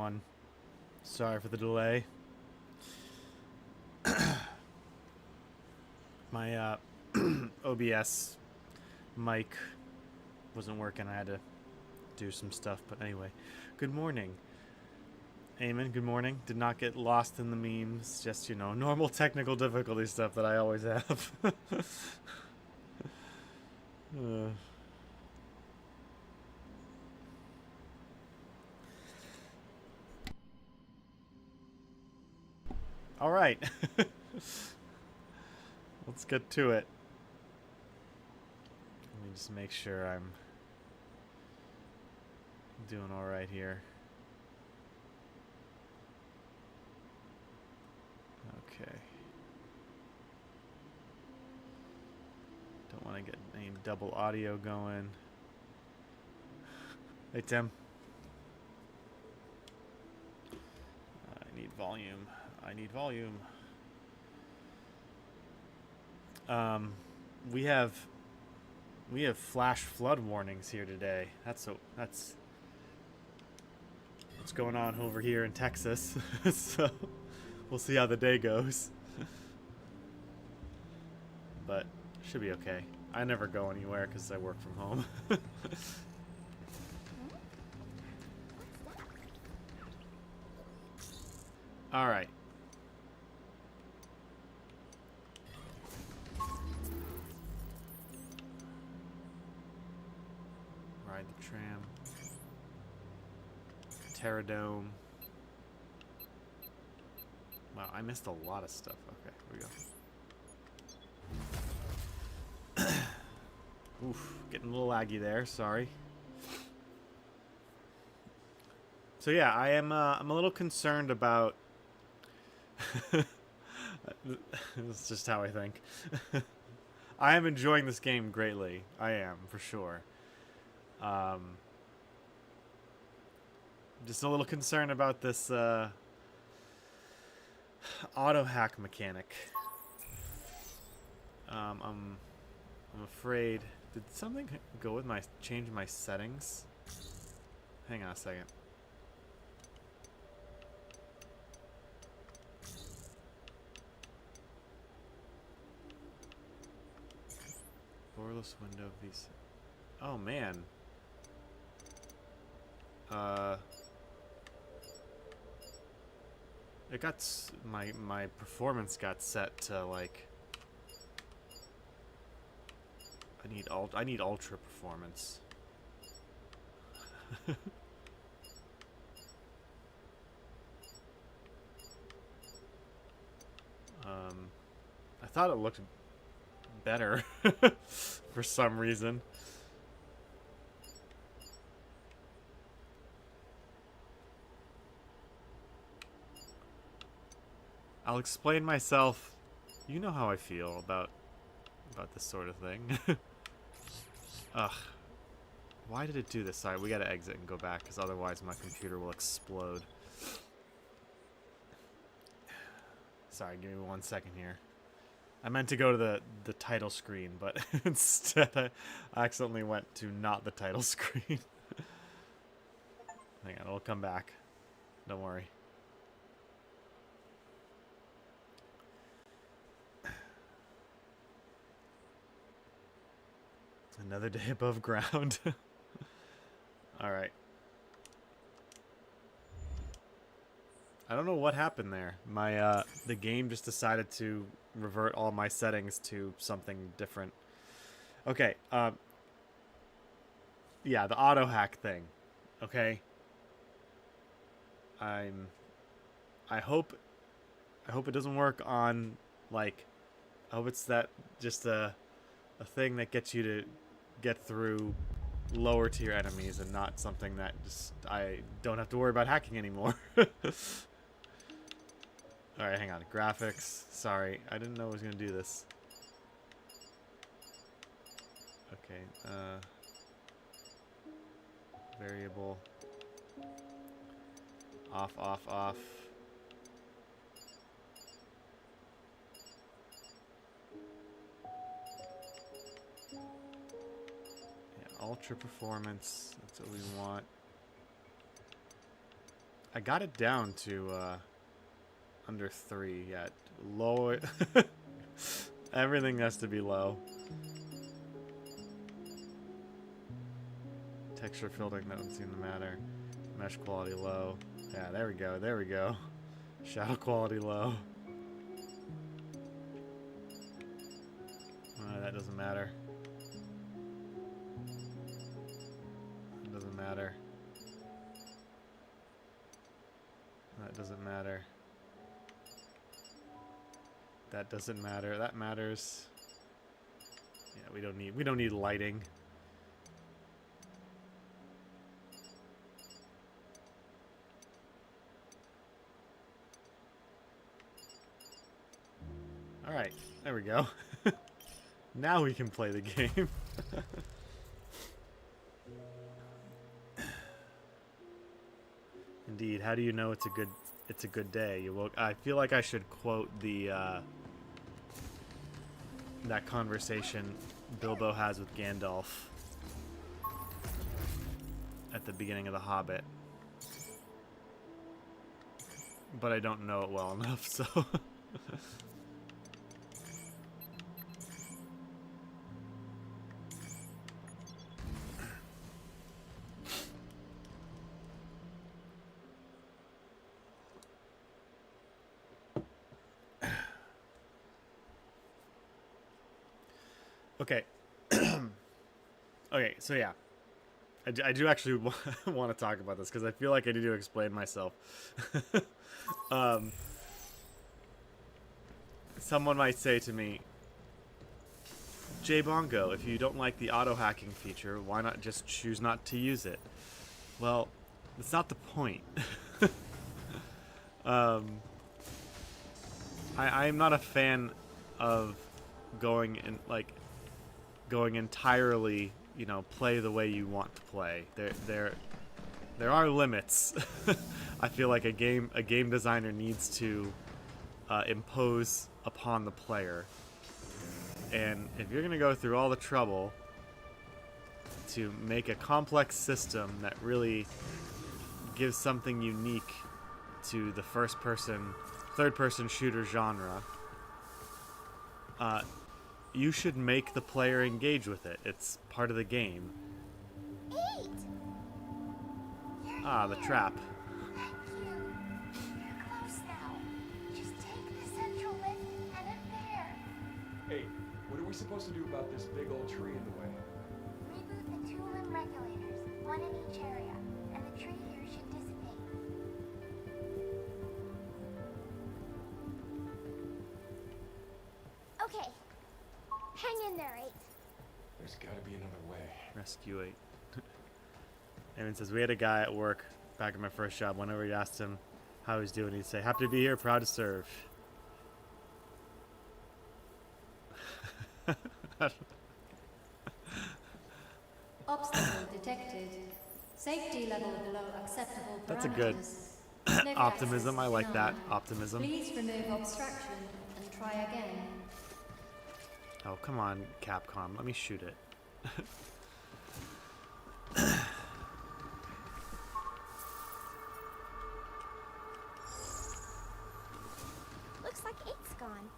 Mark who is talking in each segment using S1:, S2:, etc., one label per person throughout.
S1: One. Sorry for the delay. My OBS mic wasn't working. I had to do some stuff. But anyway, good morning. Eamon, good morning. Did not get lost in the memes. Just, you know, normal technical difficulty stuff that I always have. All right. Let's get to it. Let me just make sure I'm doing all right here. Okay. Don't want to get any double audio going. Hey, Tim. I need volume. I need volume. We have flash flood warnings here today. That's what's going on over here in Texas. So we'll see how the day goes. But should be okay. I never go anywhere because I work from home. All right. Ride the tram. Terradome. Wow, I missed a lot of stuff. Okay, here we go. Oof, getting a little laggy there. Sorry. So yeah, I'm a little concerned about. This is just how I think. I am enjoying this game greatly. I am, for sure. Just a little concerned about this auto hack mechanic. I'm afraid. Did something go with my change my settings? Hang on a second. Borderless window of these. Oh man. It got my performance got set to like. I need ultra performance. I thought it looked better for some reason. I'll explain myself. You know how I feel about this sort of thing. Ugh. Why did it do this? Sorry, we gotta exit and go back, because otherwise my computer will explode. Sorry, give me 1 second here. I meant to go to the title screen, but instead I accidentally went to not the title screen. Hang on, it'll come back. Don't worry. Another day above ground. Alright. I don't know what happened there. My the game just decided to revert all my settings to something different. Okay, yeah, the auto hack thing. Okay. I hope it doesn't work on like I hope it's that just a thing that gets you to get through lower tier enemies and not something that just I don't have to worry about hacking anymore. Alright, hang on. Graphics. Sorry, I didn't know I was going to do this. Okay, variable. Off, off, off. Yeah, ultra performance. That's what we want. I got it down to under 3 yet. Low. Everything has to be low. Texture filtering, that doesn't seem to matter. Mesh quality low. Yeah, there we go. There we go. Shadow quality low. That doesn't matter. It doesn't matter. That doesn't matter. That doesn't matter. That matters. Yeah, we don't need lighting. All right, there we go. Now we can play the game. Indeed. How do you know it's a good day? You woke. I feel like I should quote the that conversation Bilbo has with Gandalf at the beginning of The Hobbit, but I don't know it well enough, so. Okay. Okay, so yeah. I do actually want to talk about this because I feel like I need to explain myself. Someone might say to me, J Bongo, if you don't like the auto-hacking feature, why not just choose not to use it? Well, that's not the point. I'm not a fan of going entirely, you know, play the way you want to play. There are limits. I feel like a game designer needs to impose upon the player. And if you're going to go through all the trouble to make a complex system that really gives something unique to the third-person shooter genre, you should make the player engage with it. It's part of the game.
S2: 8.
S1: Ah, the trap.
S2: Thank you. You're close now. Just take the central lift and it there.
S3: Hey, what are we supposed to do about this big old tree in the way?
S2: Reboot the 2 limb regulators, one in each area, and the tree here should dissipate. Okay. Hang in there, 8.
S3: There's gotta be another way.
S1: Rescue 8. Evan says, we had a guy at work back at my first job. Whenever we asked him how he's doing, he'd say, happy to be here, proud to serve.
S4: Obstacle detected. Safety level below acceptable parameters.
S1: That's a good
S4: No
S1: optimism. I
S4: access
S1: like that.
S4: denied.
S1: Optimism.
S4: Please remove obstruction and try again.
S1: Oh, come on, Capcom. Let me shoot it.
S2: Looks like 8's gone.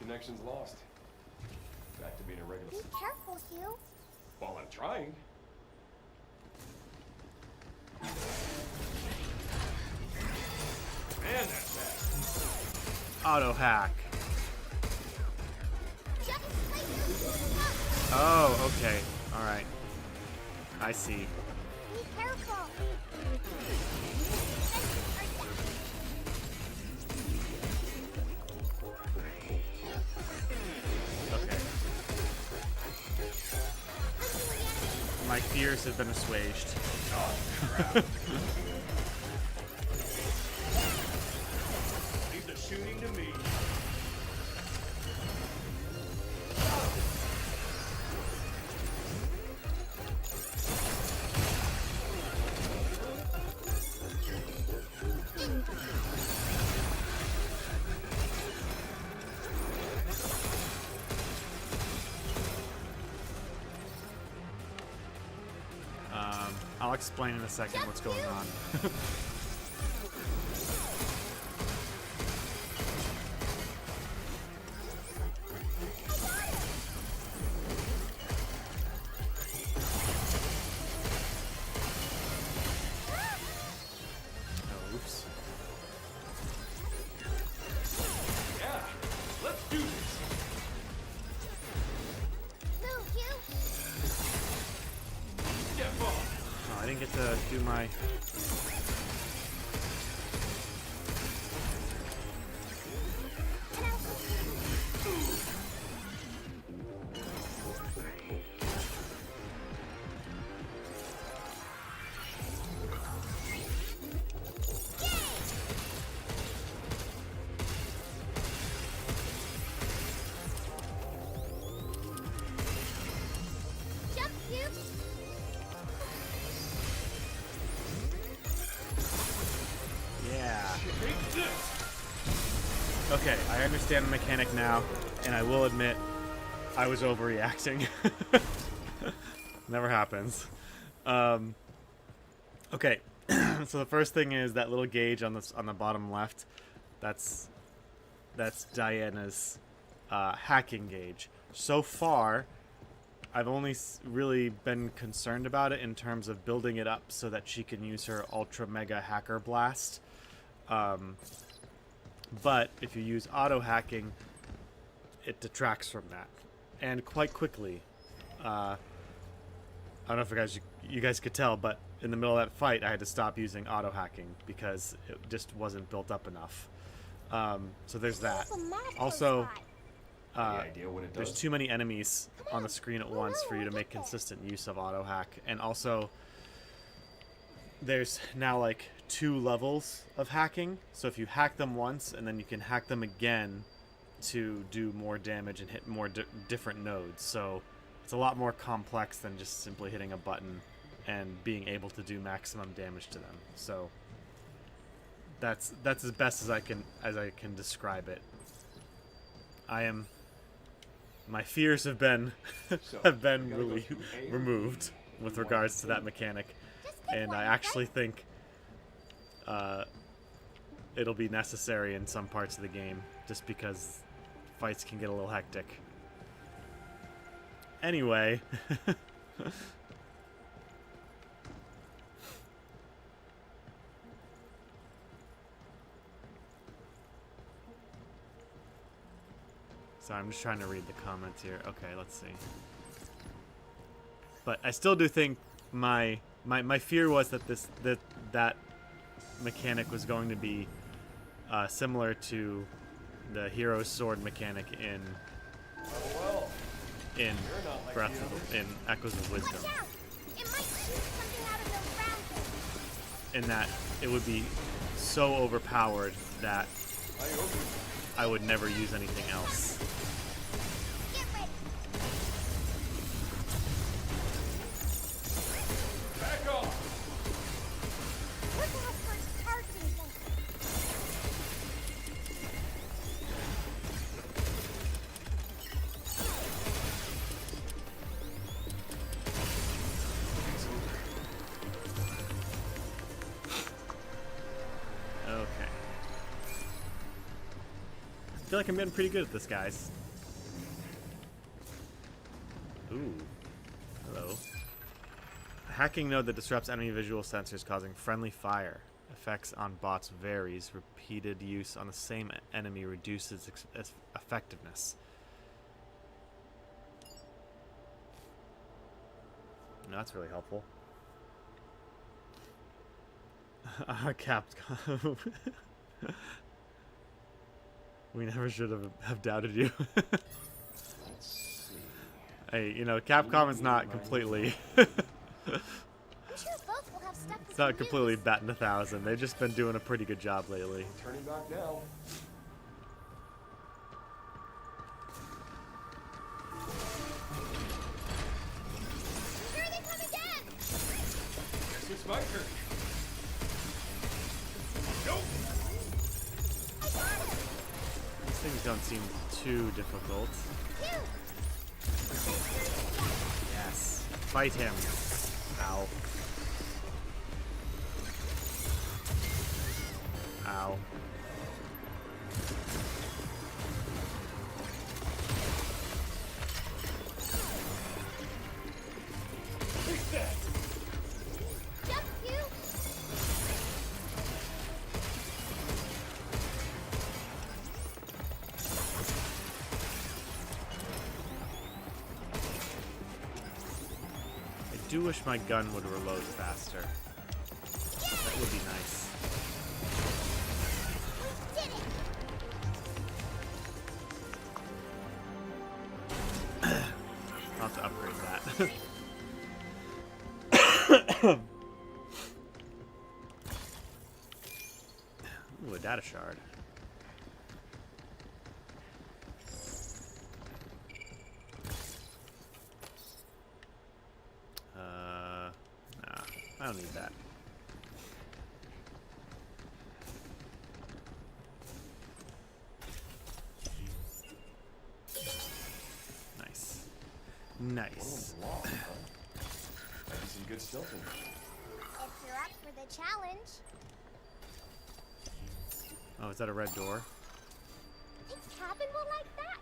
S3: Connection's lost. Back to being a regular.
S2: Be careful, Hugh.
S3: Well, I'm trying. Man, that's bad.
S1: Auto hack.
S2: Just place your foot up.
S1: Oh, okay. All right. I see.
S2: Be careful.
S1: Okay. My fears have been assuaged.
S3: Leave the shooting to me.
S1: I'll explain in a second what's going on.
S3: Oops. Yeah, let's do this.
S2: Move, you.
S3: Step on.
S1: Oh, I didn't get to do my...
S2: Jump, you.
S1: Yeah.
S3: Take this.
S1: Okay, I understand the mechanic now, and I will admit, I was overreacting. Never happens. Okay, so the first thing is that little gauge on the bottom left. That's Diana's hacking gauge. So far, I've only really been concerned about it in terms of building it up so that she can use her Ultra Mega Hacker Blast. But if you use auto hacking, it detracts from that, and quite quickly. I don't know if you guys could tell, but in the middle of that fight, I had to stop using auto hacking because it just wasn't built up enough. So there's that. Also,
S3: Any idea what it
S1: there's
S3: does?
S1: too many enemies on the screen at once for you to make consistent use of auto hack, and also there's now like 2 levels of hacking. So if you hack them once, and then you can hack them again to do more damage and hit more different nodes. So it's a lot more complex than just simply hitting a button and being able to do maximum damage to them. So that's as best as I can describe it. My fears have been
S3: So,
S1: have been
S3: we gotta go
S1: really
S3: through A or
S1: removed
S3: B?
S1: with regards to that mechanic, and I actually think it'll be necessary in some parts of the game, just because fights can get a little hectic. Anyway, so I'm just trying to read the comments here. Okay, let's see. But I still do think my fear was that that mechanic was going to be similar to the hero's sword mechanic in
S3: Well,
S1: in
S3: you're not like the others.
S1: in Echoes of Wisdom,
S2: Watch out. It might shoot something out of those round things.
S1: in that it would be so overpowered that
S3: I open.
S1: I would never use anything else.
S2: Get ready.
S3: Back off.
S2: Look out for its targeting point.
S3: It's over.
S1: Okay. I feel like I'm getting pretty good at this, guys. Ooh. Hello. A hacking node that disrupts enemy visual sensors, causing friendly fire. Effects on bots varies. Repeated use on the same enemy reduces effectiveness. No, that's really helpful. Capcom. We never should have doubted you.
S3: Let's see.
S1: Hey, you know, Capcom is not completely
S2: I'm sure both will have stuff
S1: it's not completely batting 1,000. They've just been doing a pretty good job lately.
S3: Turning back now.
S2: Here they come again.
S3: Guess it's my turn. Nope.
S2: I got him.
S1: These things don't seem too difficult.
S2: You.
S1: Yes. Fight him. Ow. Ow.
S3: Take that.
S2: Jump, you.
S1: do wish my gun would reload faster. That would be nice.
S2: We did it!
S1: I'll have to upgrade that. Ooh, a data shard. Nah, I don't need that. Nice. Nice.
S3: Oh, long, huh? Might be some good stilton.
S2: If you're up for the challenge,
S1: Oh, is that a red door?
S2: think cabin will like that.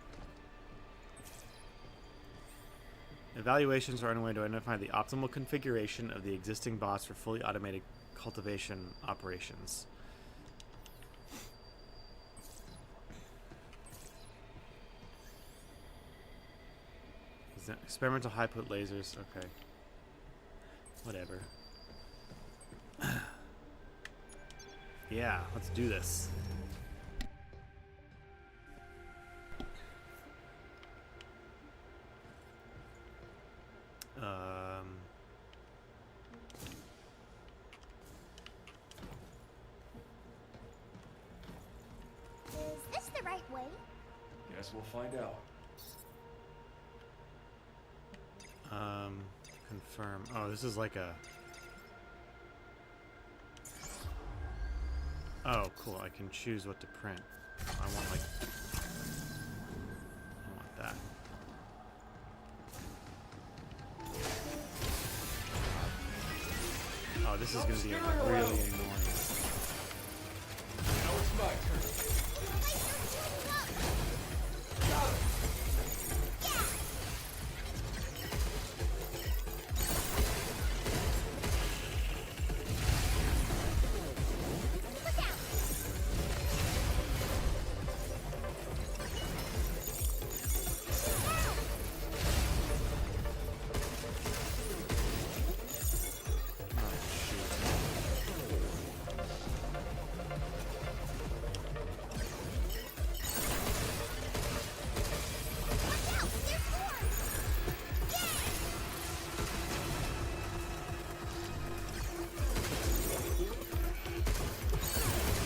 S1: Evaluations are underway to identify the optimal configuration of the existing bots for fully automated cultivation operations. Is that experimental high-put lasers? Okay. Whatever. Yeah, let's do this.
S2: Is this the right way?
S3: Guess we'll find out.
S1: Confirm. Oh, this is like a... Oh, cool. I can choose what to print. I want, like... I want that. Oh, this is going to be really annoying.
S3: Now it's my turn.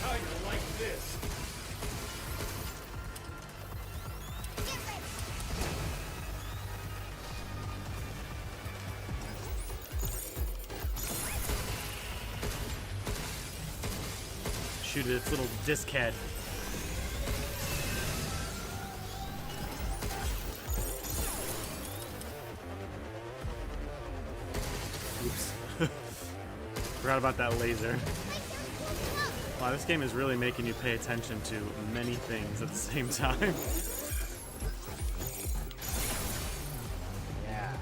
S3: How you like this?
S1: Shoot at its little disc head. Oops. Forgot about that laser. Wow, this game is really making you pay attention to many things at the same time. Yeah.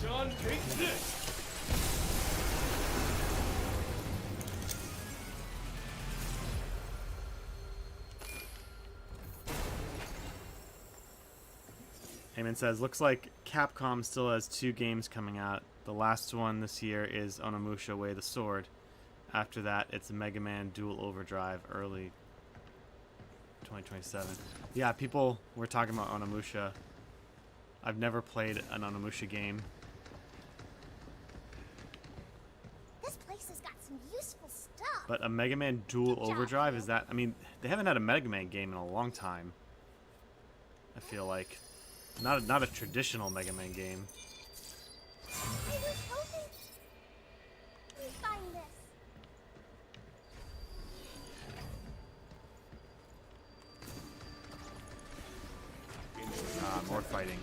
S3: John, take this!
S1: Heyman says, looks like Capcom still has 2 games coming out. The last one this year is Onimusha Way of the Sword. After that, it's Mega Man Dual Overdrive early 2027. Yeah, people were talking about Onimusha. I've never played an Onimusha game.
S2: This place has got some useful stuff.
S1: But a Mega Man Dual
S2: Good job,
S1: Overdrive,
S2: Hugh.
S1: is that... I mean, they haven't had a Mega Man game in a long time. I feel like. Not a traditional Mega Man game.
S2: I was hoping we'd find this.
S1: More fighting.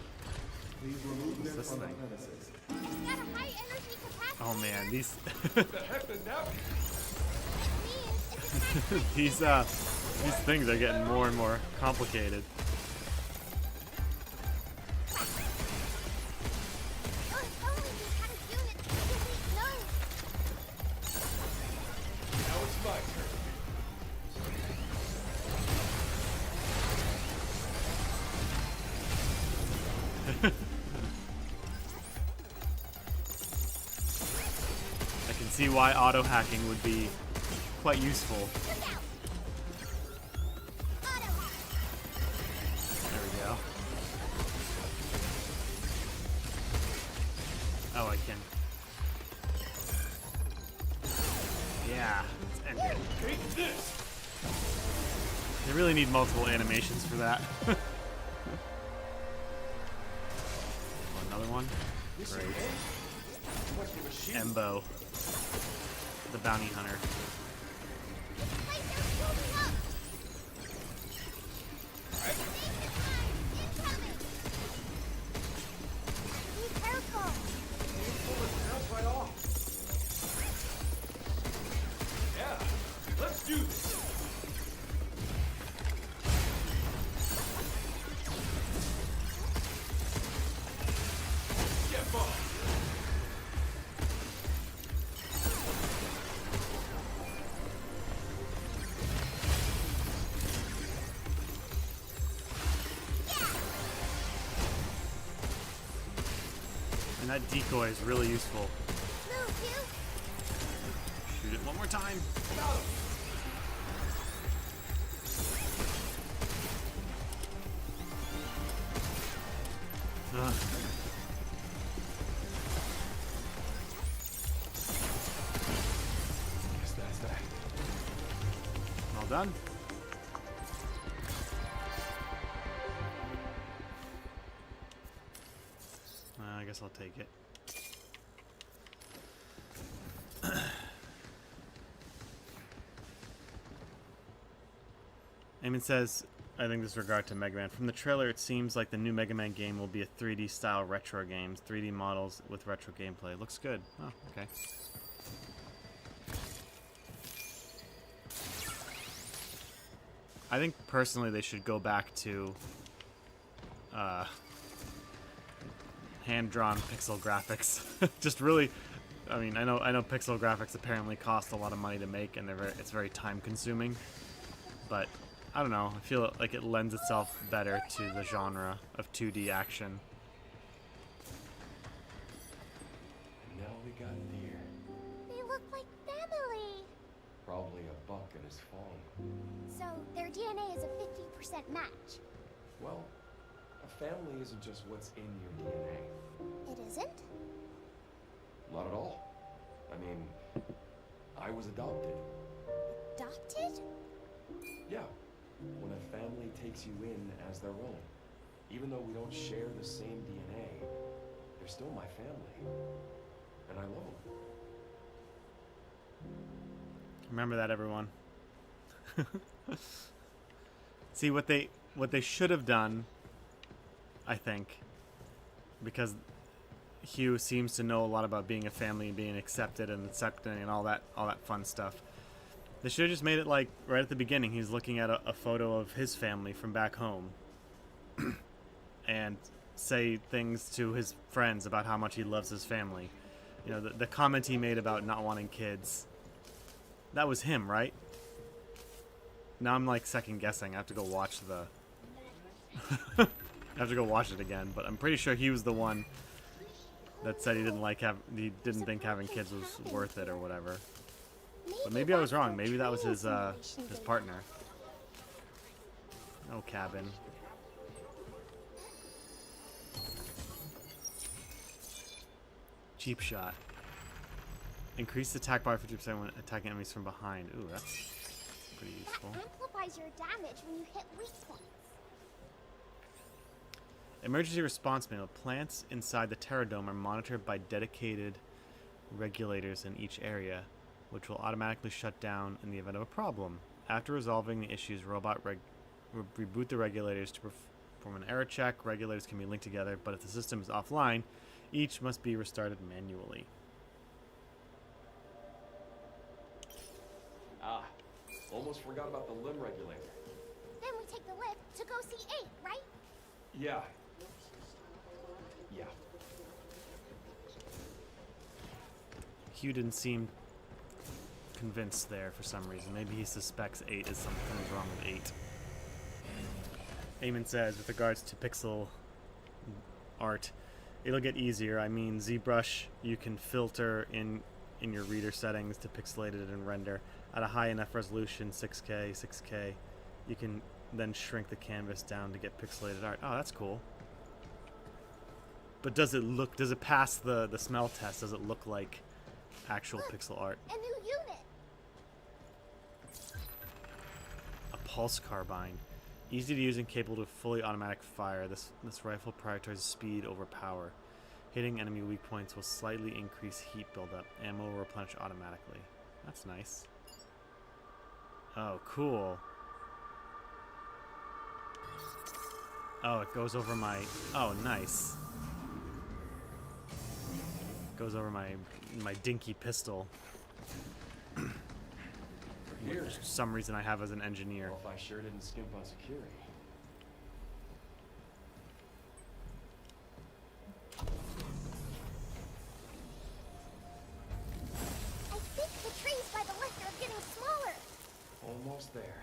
S1: What's this thing?
S2: It's got a high energy capacity.
S1: Oh man, these
S3: The heck did that?
S2: Means it's
S1: these things are getting more and more complicated.
S2: Oh, if only we had a unit to delete nodes.
S3: Now it's my turn.
S1: see why auto hacking would be quite useful.
S2: Look out! Auto hack.
S1: There we go. Oh, I can. Yeah, let's end it.
S3: Take this!
S1: They really need multiple animations for that. Oh, another one? Great.
S3: Must be a machine.
S1: Embo. The bounty hunter.
S2: Place are moving up. Incoming. Be careful.
S3: Pull this house right off. Yeah, let's do this. Get both.
S1: And that decoy is really useful.
S2: Move, you.
S1: Shoot it one more time.
S3: Got him.
S1: Ugh.
S3: Guess that's that.
S1: All done. I guess I'll take it. Eamon says, I think this is regard to Mega Man. From the trailer, it seems like the new Mega Man game will be a 3D style retro game. 3D models with retro gameplay. Looks good. Oh, okay. I think personally they should go back to hand-drawn pixel graphics. Just really, I mean, I know pixel graphics apparently cost a lot of money to make, and it's very time-consuming. But I don't know. I feel like it lends itself better to the genre of 2D action.
S3: And now we got deer.
S2: They look like family.
S3: Probably a buck and his fawn.
S2: So their DNA is a 50% match.
S3: Well, a family isn't just what's in your DNA.
S2: It isn't?
S3: Not at all. I mean, I was adopted.
S2: Adopted?
S3: Yeah. When a family takes you in as their own. Even though we don't share the same DNA, they're still my family. And I love them.
S1: Remember that, everyone. See what they should have done, I think, because Hugh seems to know a lot about being a family and being accepted and accepting and all that fun stuff. They should have just made it like right at the beginning. He's looking at a photo of his family from back home, and say things to his friends about how much he loves his family. You know, the comment he made about not wanting kids. That was him, right? Now I'm like second guessing. I have to go watch the. I have to go watch it again, but I'm pretty sure he was the one that said he didn't think having kids was worth it or whatever. But maybe I was wrong. Maybe that was his partner. No cabin. Cheap shot. Increase the attack bar 50% when attacking enemies from behind. Ooh, that's pretty useful.
S2: That amplifies your damage when you hit weak points.
S1: Emergency response manual. Plants inside the Terradome are monitored by dedicated regulators in each area, which will automatically shut down in the event of a problem. After resolving the issues, robot reboot the regulators to perform an error check. Regulators can be linked together, but if the system is offline, each must be restarted manually.
S3: Ah, almost forgot about the limb regulator.
S2: Then we take the lift to go see 8, right?
S3: Yeah. Yeah.
S1: Hugh didn't seem convinced there for some reason. Maybe he suspects 8 is something is wrong with 8. Eamon says, with regards to pixel art, it'll get easier. I mean, ZBrush, you can filter in in your reader settings to pixelate it and render at a high enough resolution, 6K, 6K. You can then shrink the canvas down to get pixelated art. Oh, that's cool. But does it pass the smell test? Does it look like actual pixel art?
S2: A new unit.
S1: A pulse carbine. Easy to use and capable of fully automatic fire. This rifle prioritizes speed over power. Hitting enemy weak points will slightly increase heat buildup. Ammo will replenish automatically. That's nice. Oh, cool. Oh, it goes over my... Oh, nice. Goes over my dinky pistol.
S3: Here.
S1: Which for some reason I have as an engineer.
S3: Well, if I sure didn't skimp on security.
S2: I think the trees by the lift are getting smaller.
S3: Almost there.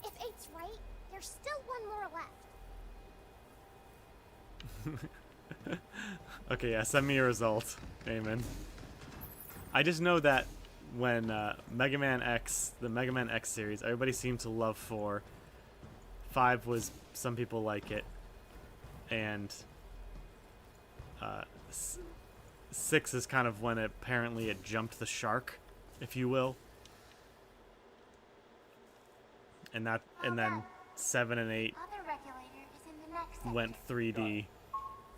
S2: If 8's right, there's still one more left.
S1: Okay, yeah, send me a result, Eamon. I just know that when Mega Man X, the Mega Man X series, everybody seemed to love 4. 5 was, some people like it. And 6 is kind of when apparently it jumped the shark, if you will. And then 7 and 8
S2: Other regulator is in the next
S1: went
S2: sector.
S1: 3D.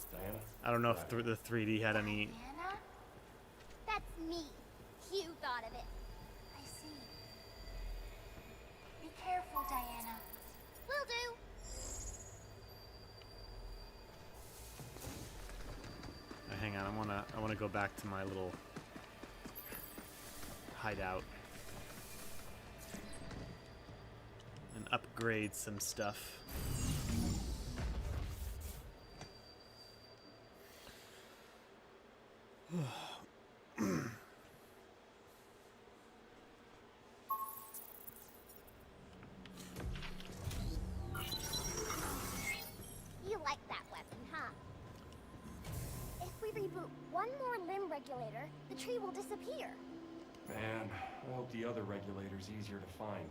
S3: Diana?
S1: I don't know if the 3D had any...
S2: Diana? That's me. You thought of it. I see. Be careful, Diana. Will do.
S1: Hang on, I wanna go back to my little hideout and upgrade some stuff.
S2: You like that weapon, huh? If we reboot one more limb regulator, the tree will disappear.
S3: Man, I hope the other regulator's easier to find.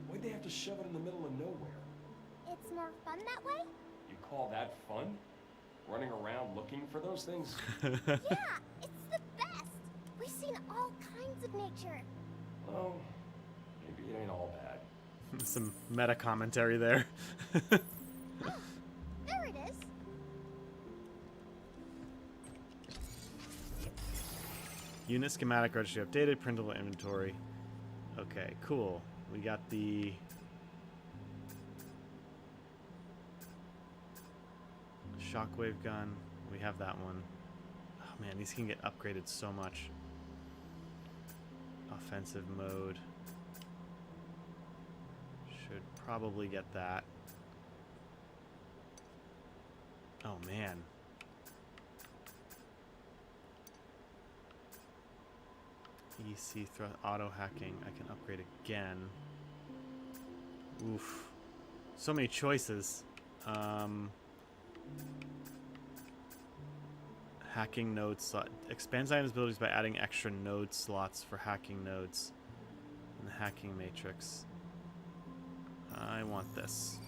S3: Why'd they have to shove it in the middle of nowhere?
S2: It's more fun that way?
S3: You call that fun? Running around looking for those things?
S2: Yeah, it's the best. We've seen all kinds of nature.
S3: Well, maybe it ain't all bad.
S1: Some meta commentary there.
S2: Ah, there it is.
S1: Unit schematic registry updated, printable inventory. Okay, cool. We got the shockwave gun. We have that one. Oh man, these can get upgraded so much. Offensive mode. Should probably get that. Oh man. EC thrust auto hacking. I can upgrade again. Oof. So many choices. Hacking node slot. Expands items abilities by adding extra node slots for hacking nodes. In the hacking matrix. I want this.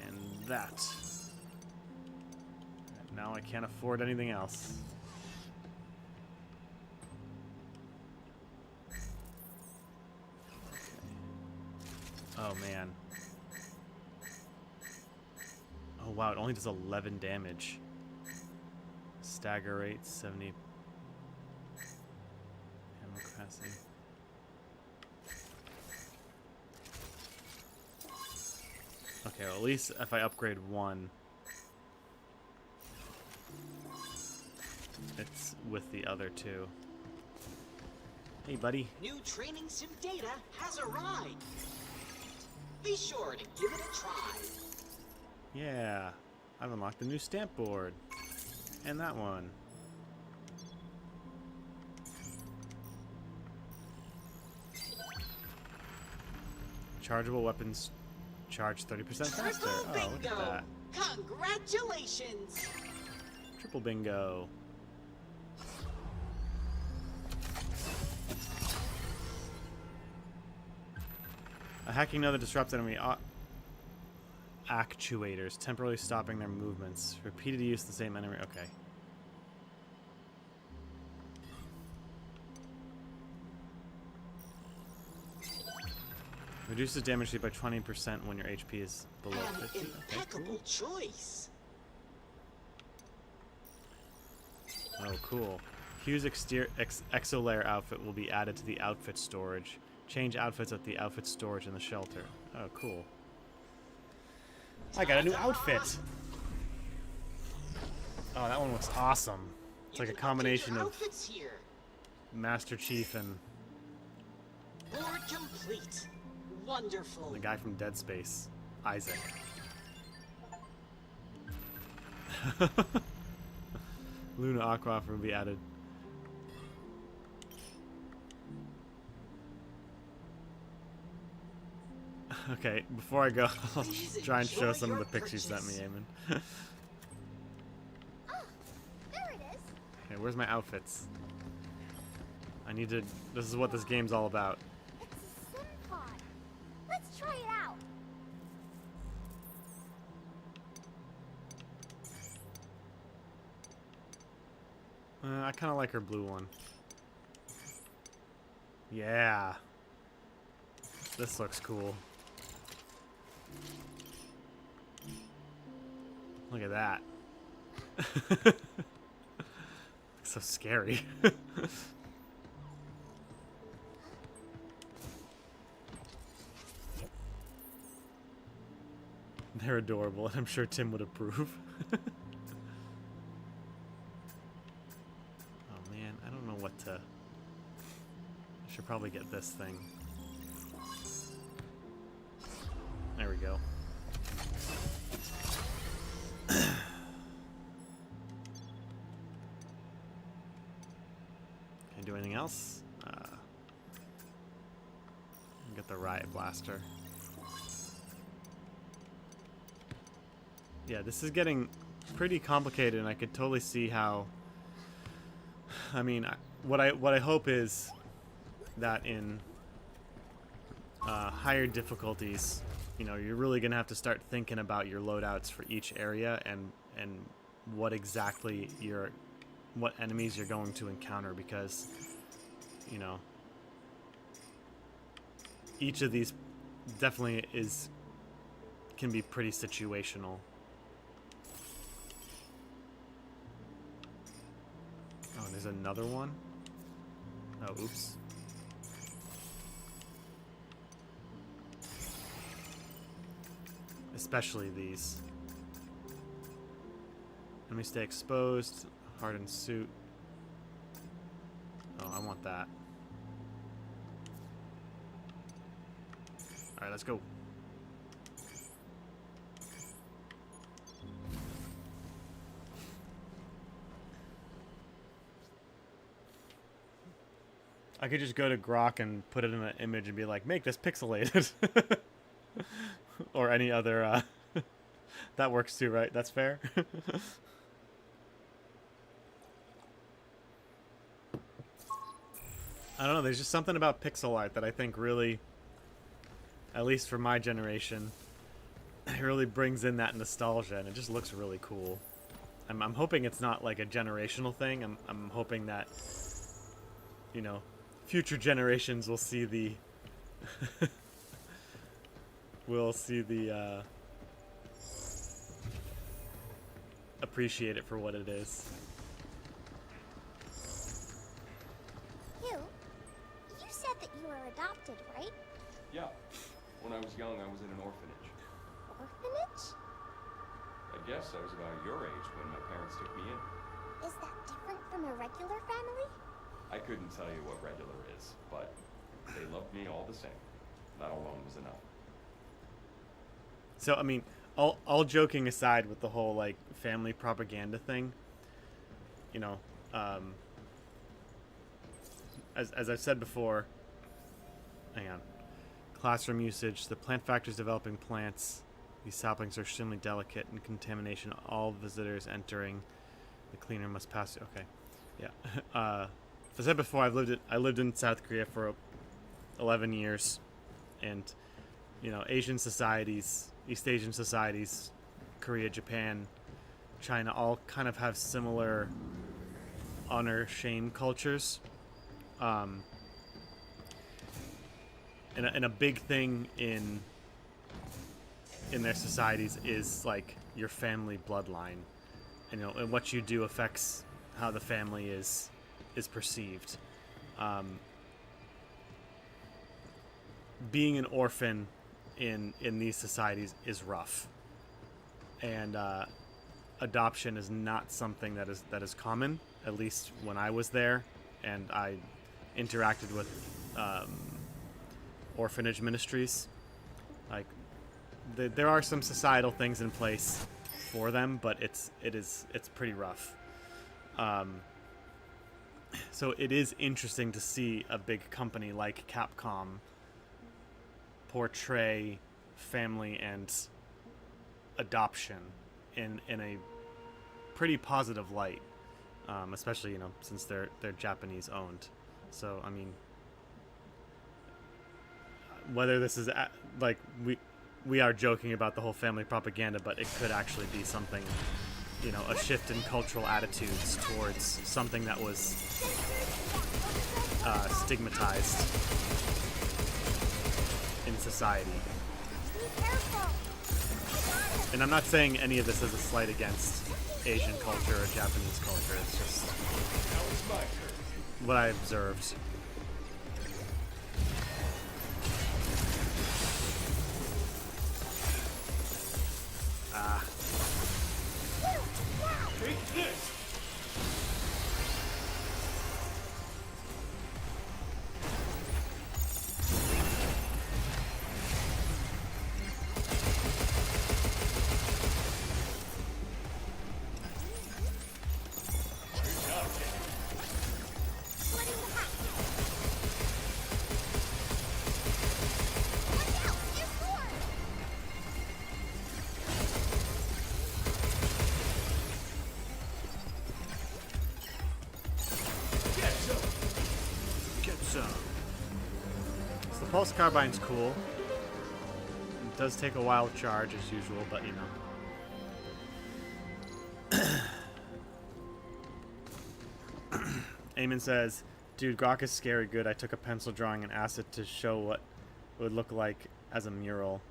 S1: And that. And now I can't afford anything else. Oh man. Oh wow, it only does 11 damage. Stagger rate 70. Ammo capacity. Okay, well, at least if I upgrade one, it's with the other two. Hey, buddy.
S5: New training sim data has arrived. Be sure to give it a try.
S1: Yeah, I've unlocked the new stamp board. And that one. Chargeable weapons charge 30% faster.
S5: Triple
S1: Oh, look at
S5: bingo!
S1: that.
S5: Congratulations!
S1: Triple bingo. A hacking node that disrupts enemy actuators, temporarily stopping their movements. Repeated use of the same enemy. Okay. Reduces damage by 20% when your HP is below
S5: An
S1: 50. Okay,
S5: impeccable
S1: cool.
S5: choice.
S1: Oh, cool. Hugh's exo-layer outfit will be added to the outfit storage. Change outfits at the outfit storage in the shelter. Oh, cool. I got a new outfit! Oh, that one looks awesome. It's like a combination of
S5: Outfits here.
S1: Master Chief and
S5: Board complete. Wonderful.
S1: the guy from Dead Space, Isaac. Luna Aquafor will be added. Okay, before I go, I'll
S5: Please
S1: try and show
S5: enjoy
S1: some of the
S5: your
S1: pics you sent me,
S5: purchase.
S1: Eamon.
S2: Ah, there it is.
S1: Okay, where's my outfits? I need to... This is what this game's all about.
S2: It's a sim pod. Let's try it out.
S1: I kind of like her blue one. Yeah. This looks cool. Look at that. Looks so scary. They're adorable, and I'm sure Tim would approve. Oh man, I don't know what to... I should probably get this thing. There we go. Can I do anything else? Get the riot blaster. Yeah, this is getting pretty complicated, and I could totally see how. I mean, what I hope is that in higher difficulties, you know, you're really gonna have to start thinking about your loadouts for each area and what exactly what enemies you're going to encounter, because you know each of these definitely can be pretty situational. Oh, and there's another one. Oh, oops. Especially these. Let me stay exposed. Hardened suit. Oh, I want that. Alright, let's go. I could just go to Grok and put it in an image and be like, make this pixelated. Or any other, that works too, right? That's fair? I don't know, there's just something about pixel art that I think really, at least for my generation, it really brings in that nostalgia, and it just looks really cool. I'm hoping it's not like a generational thing. I'm hoping that, you know, future generations will see the appreciate it for what it is.
S2: You said that you were adopted, right?
S3: Yeah. When I was young, I was in an orphanage.
S2: Orphanage?
S3: I guess I was about your age when my parents took me in.
S2: Is that different from a regular family?
S3: I couldn't tell you what regular is, but they loved me all the same. That alone was enough.
S1: So, I mean, all joking aside with the whole, like, family propaganda thing, you know, as I've said before, hang on, classroom usage. The plant factory is developing plants. These saplings are extremely delicate, and contamination. All visitors entering the cleaner must pass. Okay, yeah. As I said before, I lived in South Korea for 11 years, and you know, Asian societies, East Asian societies, Korea, Japan, China, all kind of have similar honor shame cultures. And a big thing in their societies is like your family bloodline, and, you know, and what you do affects how the family is perceived. Being an orphan in these societies is rough, and adoption is not something that is common. At least when I was there, and I interacted with orphanage ministries. Like, there are some societal things in place for them, but it's pretty rough. So it is interesting to see a big company like Capcom portray family and adoption in a pretty positive light, especially, you know, since they're Japanese owned. So I mean, whether this is like we are joking about the whole family propaganda, but it could actually be something, you know, a shift in cultural attitudes towards something that was stigmatized in society. And I'm not saying any of this is a slight against Asian culture or Japanese culture. It's just what I observed.
S3: Take this!
S1: So the pulse carbine's cool. It does take a while to charge as usual, but you know. Eamon says, dude, Grok is scary good. I took a pencil drawing and acid to show what it would look like as a mural.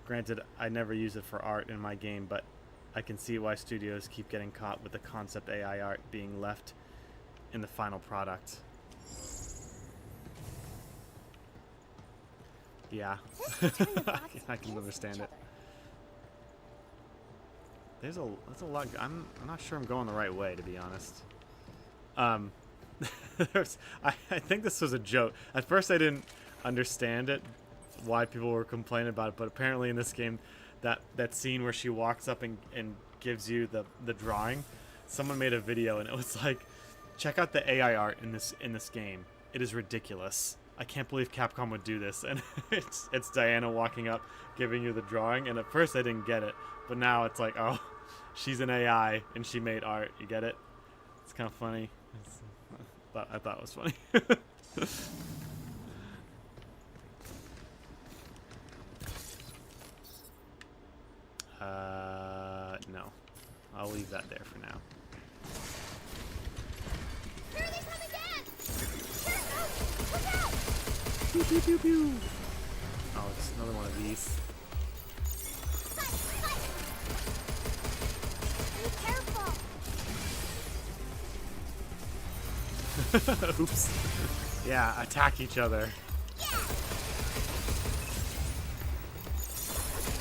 S1: Granted, I never use it for art in my game, but I can see why studios keep getting caught with the concept AI art being left in the final product. Yeah, I can understand it. That's a lot. I'm not sure I'm going the right way, to be honest. I think this was a joke. At first, I didn't understand it, why people were complaining about it, but apparently in this game, that scene where she walks up and gives you the drawing, someone made a video and it was like, check out the AI art in this game. It is ridiculous. I can't believe Capcom would do this. And it's Diana walking up, giving you the drawing. And at first I didn't get it, but now it's like, oh, she's an AI and she made art. You get it? It's kind of funny. I thought it was funny. No. I'll leave that there for now.
S2: Here they come again! Look out!
S1: Pew, pew, pew, pew. Oh, it's another one of these.
S2: Be careful!
S1: Oops. Yeah, attack each other.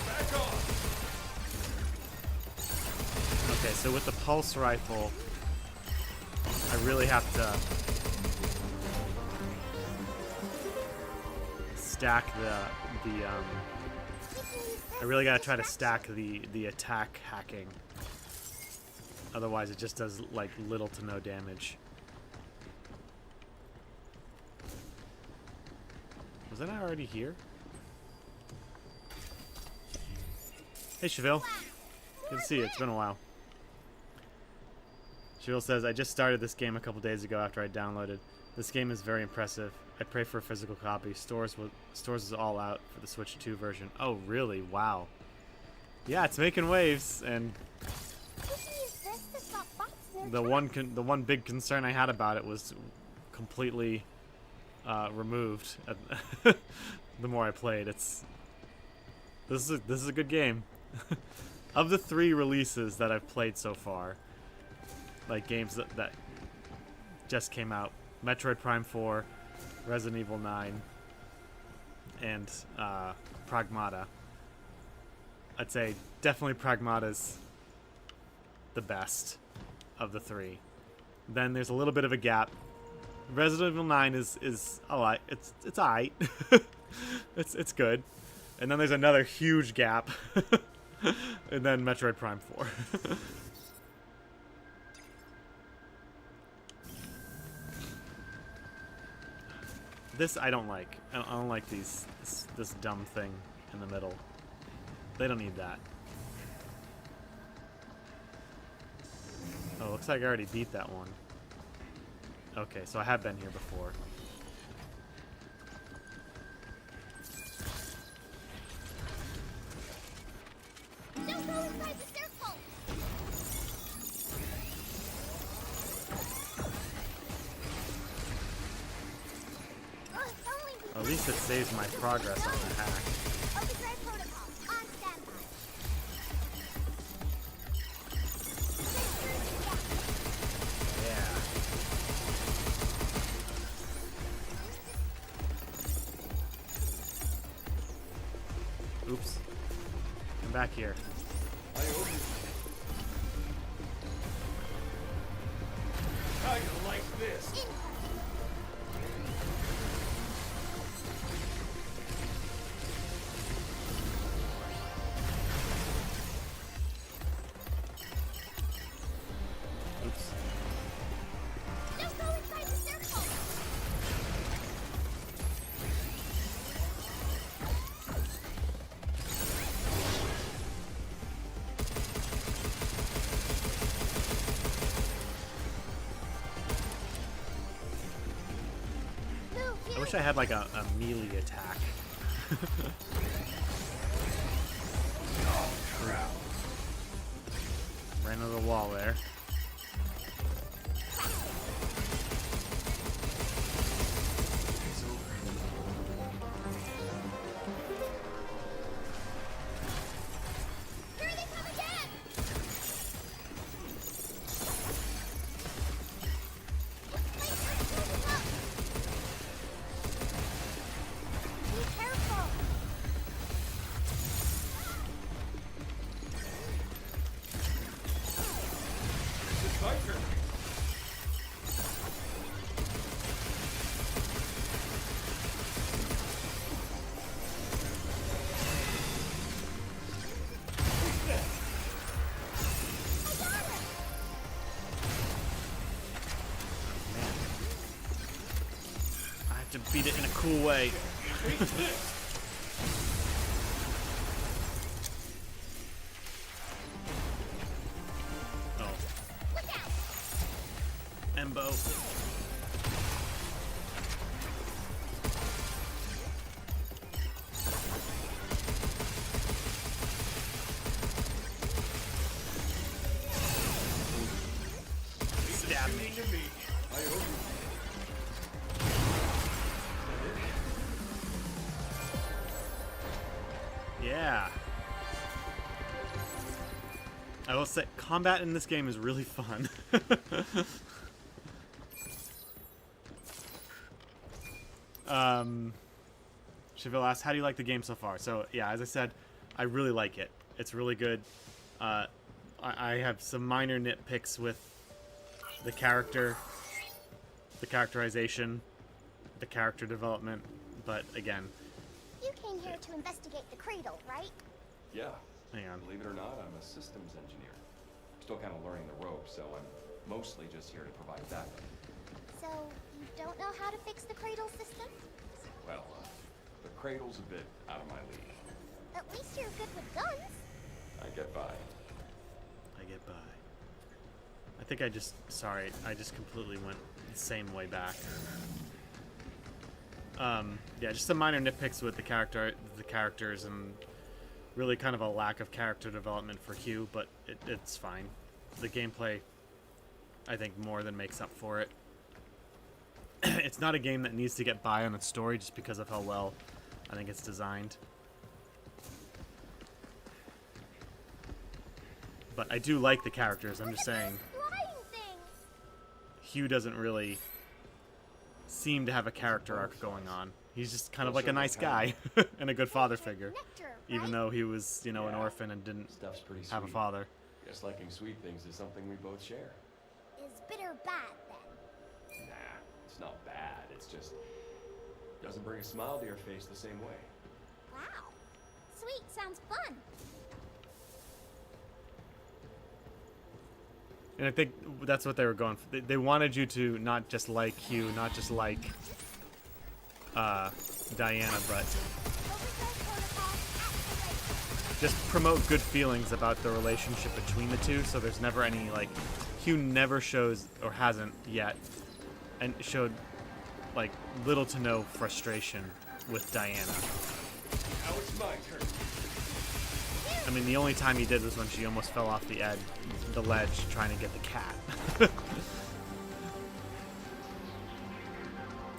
S3: Back off!
S1: Okay, so with the pulse rifle, I really have to stack I really gotta try to stack the attack hacking. Otherwise it just does like little to no damage. Was that already here? Hey, Cheville. Good to see you. It's been a while. Cheville says, I just started this game a couple days ago after I downloaded. This game is very impressive. I pray for a physical copy. Stores is all out for the Switch 2 version. Oh, really? Wow. Yeah, it's making waves, and the one big concern I had about it was completely removed. The more I played, this is a good game. Of the 3 releases that I've played so far, like games that just came out, Metroid Prime 4, Resident Evil 9, and Pragmata. I'd say definitely Pragmata's the best of the 3. Then there's a little bit of a gap. Resident Evil 9 is alright. It's alright. it's good. And then there's another huge gap. And then Metroid Prime 4. This I don't like. I don't like this dumb thing in the middle. They don't need that. Oh, looks like I already beat that one. Okay, so I have been here before.
S2: Don't go inside the circle!
S1: At least it saves my progress on the hack.
S2: Overdrive protocol, on standby.
S1: Yeah. Oops. Come back here.
S3: How you like this?
S1: Oops.
S2: Don't go inside the circle!
S1: I wish I had like a melee attack. Ran into the wall there.
S2: Here they come again! Looks like they're moving up! Be careful!
S3: It's my turn.
S1: Man. I have to beat it in a cool way. Oh.
S2: Look out!
S1: Embo. Stab me.
S3: I owe you.
S1: Yeah. I will say, combat in this game is really fun. Cheville asked, how do you like the game so far? So, yeah, as I said, I really like it. It's really good. I have some minor nitpicks with the character, the characterization, the character development, but again,
S2: You came here to investigate the cradle, right?
S3: Yeah.
S1: hang on.
S3: Believe it or not, I'm a systems engineer. Still kind of learning the ropes, so I'm mostly just here to provide backup.
S2: So, you don't know how to fix the cradle system?
S3: Well, the cradle's a bit out of my league.
S2: At least you're good with guns.
S3: I get by.
S1: I get by. I think I just, sorry, I just completely went the same way back. Yeah, just some minor nitpicks with the characters, and really kind of a lack of character development for Hugh, but it's fine. The gameplay, I think, more than makes up for it. It's not a game that needs to get by on its story just because of how well I think it's designed. But I do like the characters, I'm just saying.
S2: Flying things!
S1: Hugh doesn't really seem to have a character arc going on. He's just kind of like a nice guy and a good father figure,
S2: Nectar,
S1: even
S2: right?
S1: though he was, you know, an
S3: Yeah.
S1: orphan and didn't
S3: Stuff's pretty sweet.
S1: have a father.
S3: Guess liking sweet things is something we both share.
S2: Is bitter bad then?
S3: Nah, it's not bad. It's just doesn't bring a smile to your face the same way.
S2: Wow. Sweet sounds fun.
S1: And I think that's what they were going for. They wanted you to not just like Hugh, not just like Diana, but
S2: Overdrive protocol activate.
S1: just promote good feelings about the relationship between the two, so there's never any, like, Hugh never shows, or hasn't yet, and showed, like, little to no frustration with Diana.
S3: Now it's my turn.
S1: I mean, the only time he did was when she almost fell off the ledge trying to get the cat.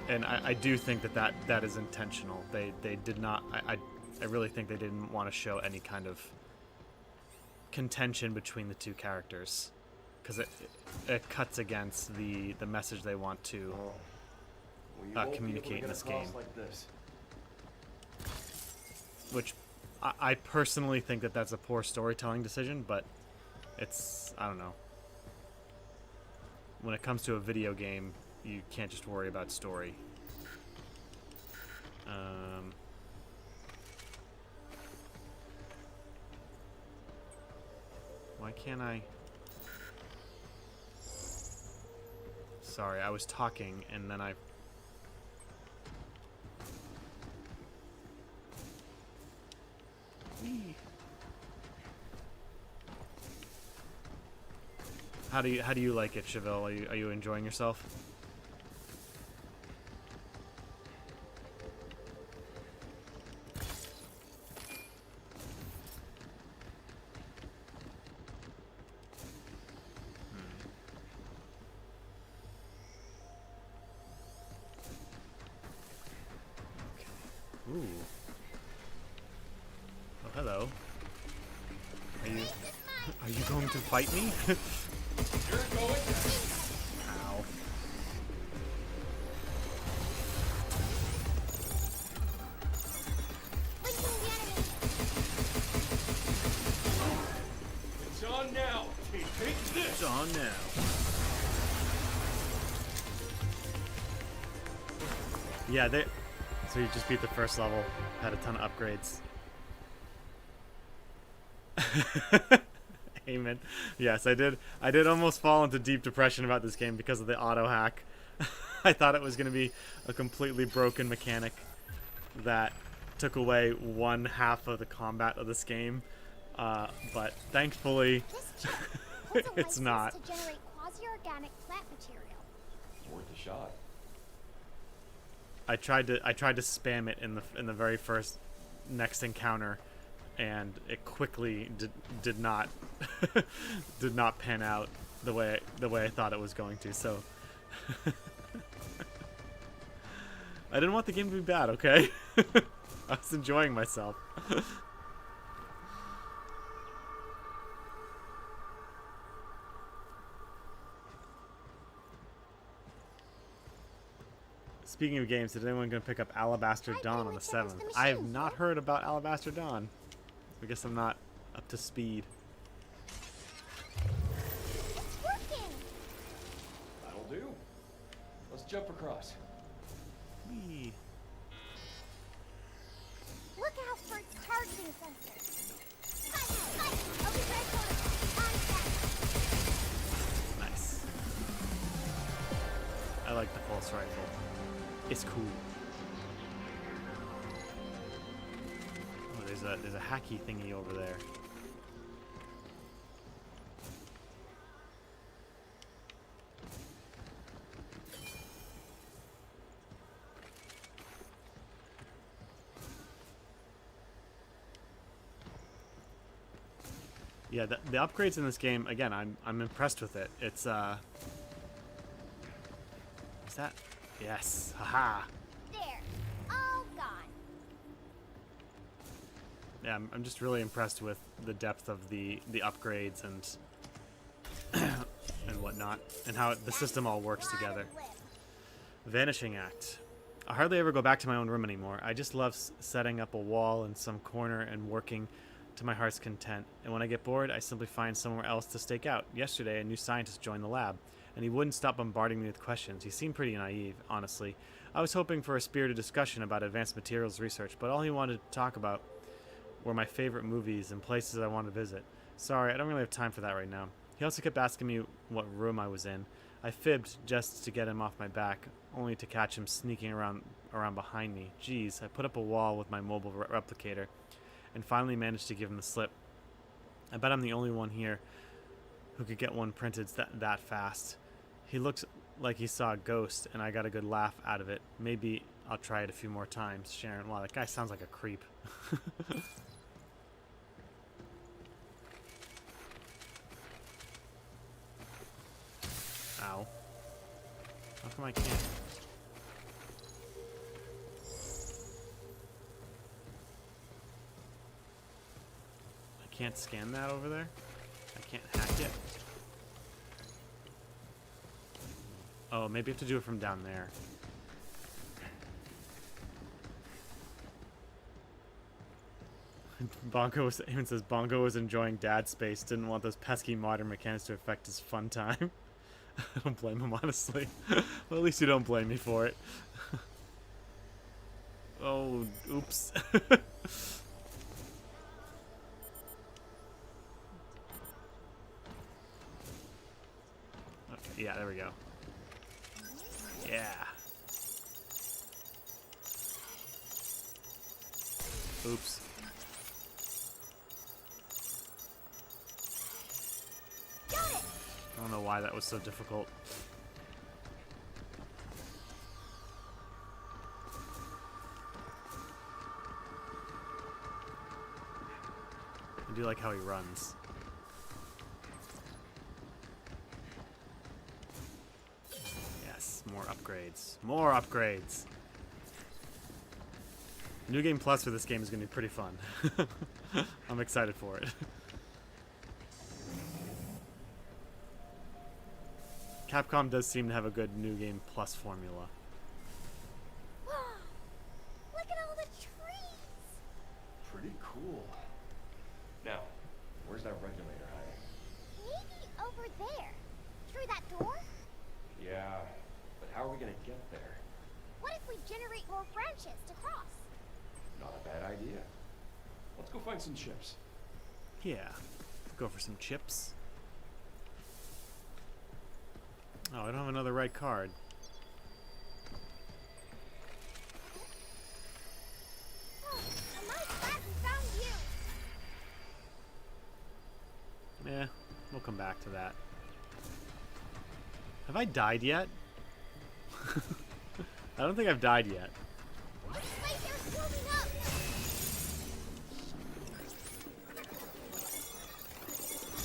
S1: And I do think that is intentional. They did not. I really think they didn't want to show any kind of contention between the two characters, because it cuts against the message they want to
S3: Well, you won't be
S1: communicate
S3: able
S1: in
S3: to
S1: this
S3: get across
S1: game.
S3: like this.
S1: Which I personally think that's a poor storytelling decision, but it's, I don't know. When it comes to a video game, you can't just worry about story. Why can't I? Sorry, I was talking and then I... How do you like it, Chevelle? Are you enjoying yourself? Ooh. Oh, hello. Are you going to fight me?
S3: You're going down.
S1: Ow.
S2: Linking the enemy.
S3: It's on now. Take this.
S1: It's on now. Yeah, so you just beat the first level, had a ton of upgrades. Amen. Yes, I did almost fall into deep depression about this game because of the auto hack. I thought it was going to be a completely broken mechanic that took away one half of the combat of this game, but thankfully
S2: This chip holds a
S1: it's
S2: license
S1: not.
S2: to generate quasi-organic plant material.
S3: Worth a shot.
S1: I tried to spam it in the very first next encounter, and it quickly did not did not pan out the way I thought it was going to. So I didn't want the game to be bad, okay? I was enjoying myself. Speaking of games, is anyone going to pick up Alabaster Dawn on the 7th? I have not heard about Alabaster Dawn. I guess I'm not up to speed.
S2: It's working!
S3: That'll do. Let's jump across.
S1: Whee.
S2: Look out for its targeting sensor. Fight! Overdrive protocol on set.
S1: Nice. I like the pulse rifle. It's cool. Oh, there's a hacky thingy over there. Yeah, the upgrades in this game, again, I'm impressed with it. It's is that? Yes, haha.
S2: There. All gone.
S1: Yeah, I'm just really impressed with the depth of the upgrades and and whatnot, and how the system all works together. Vanishing Act. I hardly ever go back to my own room anymore. I just love setting up a wall in some corner and working to my heart's content. And when I get bored, I simply find somewhere else to stake out. Yesterday, a new scientist joined the lab, and he wouldn't stop bombarding me with questions. He seemed pretty naive, honestly. I was hoping for a spirited discussion about advanced materials research, but all he wanted to talk about were my favorite movies and places I want to visit. Sorry, I don't really have time for that right now. He also kept asking me what room I was in. I fibbed just to get him off my back, only to catch him sneaking around behind me. Jeez, I put up a wall with my mobile replicator and finally managed to give him the slip. I bet I'm the only one here who could get one printed that fast. He looked like he saw a ghost, and I got a good laugh out of it. Maybe I'll try it a few more times. Sharon, wow, that guy sounds like a creep. Ow. How come I can't? I can't scan that over there? I can't hack it? Oh, maybe I have to do it from down there. Even says Bongo was enjoying dad space, didn't want those pesky modern mechanics to affect his fun time. I don't blame him, honestly. Well, at least you don't blame me for it. Oh, oops. Okay, yeah, there we go. Yeah. Oops. I don't know why that was so difficult. I do like how he runs. Yes, more upgrades. More upgrades! New Game Plus for this game is going to be pretty fun. I'm excited for it. Capcom does seem to have a good New Game Plus formula.
S2: Wow. Look at all the trees.
S3: Pretty cool. Now, where's that regulator hiding?
S2: Maybe over there. Through that door?
S3: Yeah, but how are we gonna get there?
S2: What if we generate more branches to cross?
S3: Not a bad idea. Let's go find some chips.
S1: Yeah. Go for some chips. Oh, I don't have another red card.
S2: Oh, I'm glad we found you.
S1: Yeah, we'll come back to that. Have I died yet? I don't think I've died yet.
S2: Looks like they're swarming up.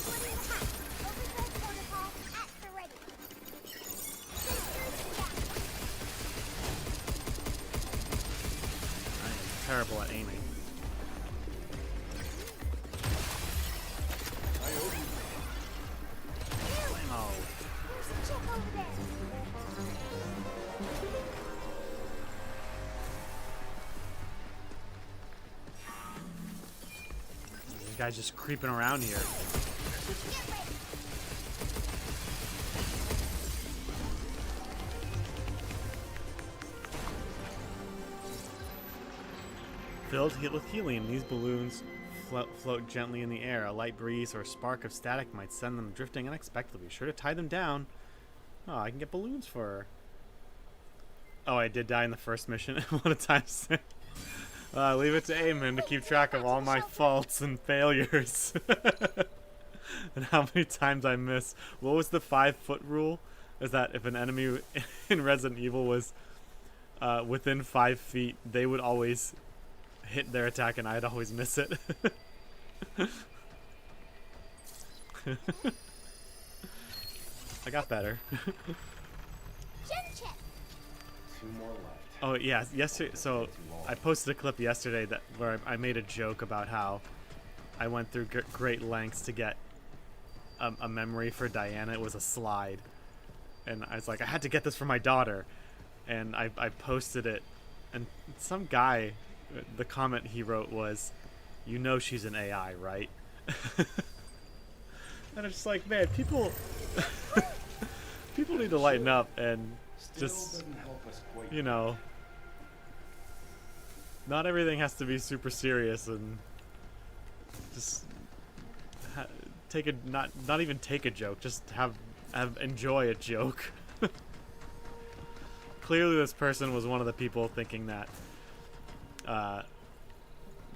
S2: Joining the hatch. Overkill protocol at the ready. Sensors down.
S1: I am terrible at aiming. Oh.
S2: There's a chip over there.
S1: This guy's just creeping around here.
S2: Get ready.
S1: Filled with helium, these balloons float gently in the air. A light breeze or a spark of static might send them drifting unexpectedly. Be sure to tie them down. Oh, I can get balloons for her. Oh, I did die in the first mission. What a time sink. Leave it to Eamon to keep track of all my faults and failures. And how many times I miss. What was the 5-foot rule? Is that if an enemy in Resident Evil was within 5 feet, they would always hit their attack and I'd always miss it. I got better.
S2: Gem chip.
S3: 2 more left.
S1: Oh yeah, yesterday. So I posted a clip yesterday where I made a joke about how I went through great lengths to get a memory for Diana. It was a slide, and I was like, I had to get this for my daughter, and I posted it, and some guy, the comment he wrote was, "You know she's an AI, right?" And it's just like, man, people need to lighten up and
S3: Still
S1: just,
S3: doesn't help us quite.
S1: you know, not everything has to be super serious, and just take a not even take a joke, just have enjoy a joke. Clearly this person was one of the people thinking that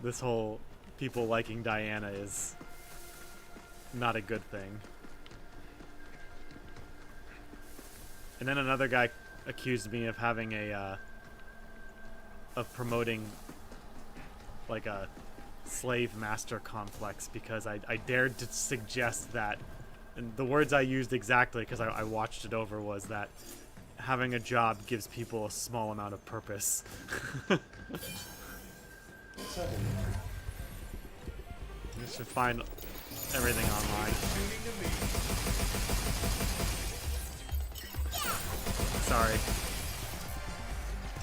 S1: this whole people liking Diana is not a good thing. And then another guy accused me of having of promoting like a slave master complex because I dared to suggest that, and the words I used exactly because I watched it over was that having a job gives people a small amount of purpose.
S3: 7.
S1: You should find everything online.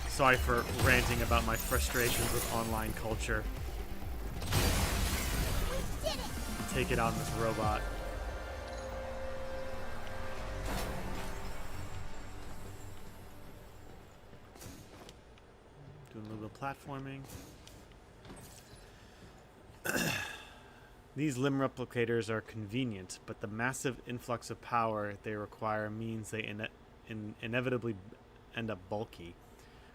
S1: Sorry for ranting about my frustrations with online culture.
S2: We did it.
S1: Take it on this robot. Doing a little bit of platforming. These limb replicators are convenient, but the massive influx of power they require means they inevitably end up bulky.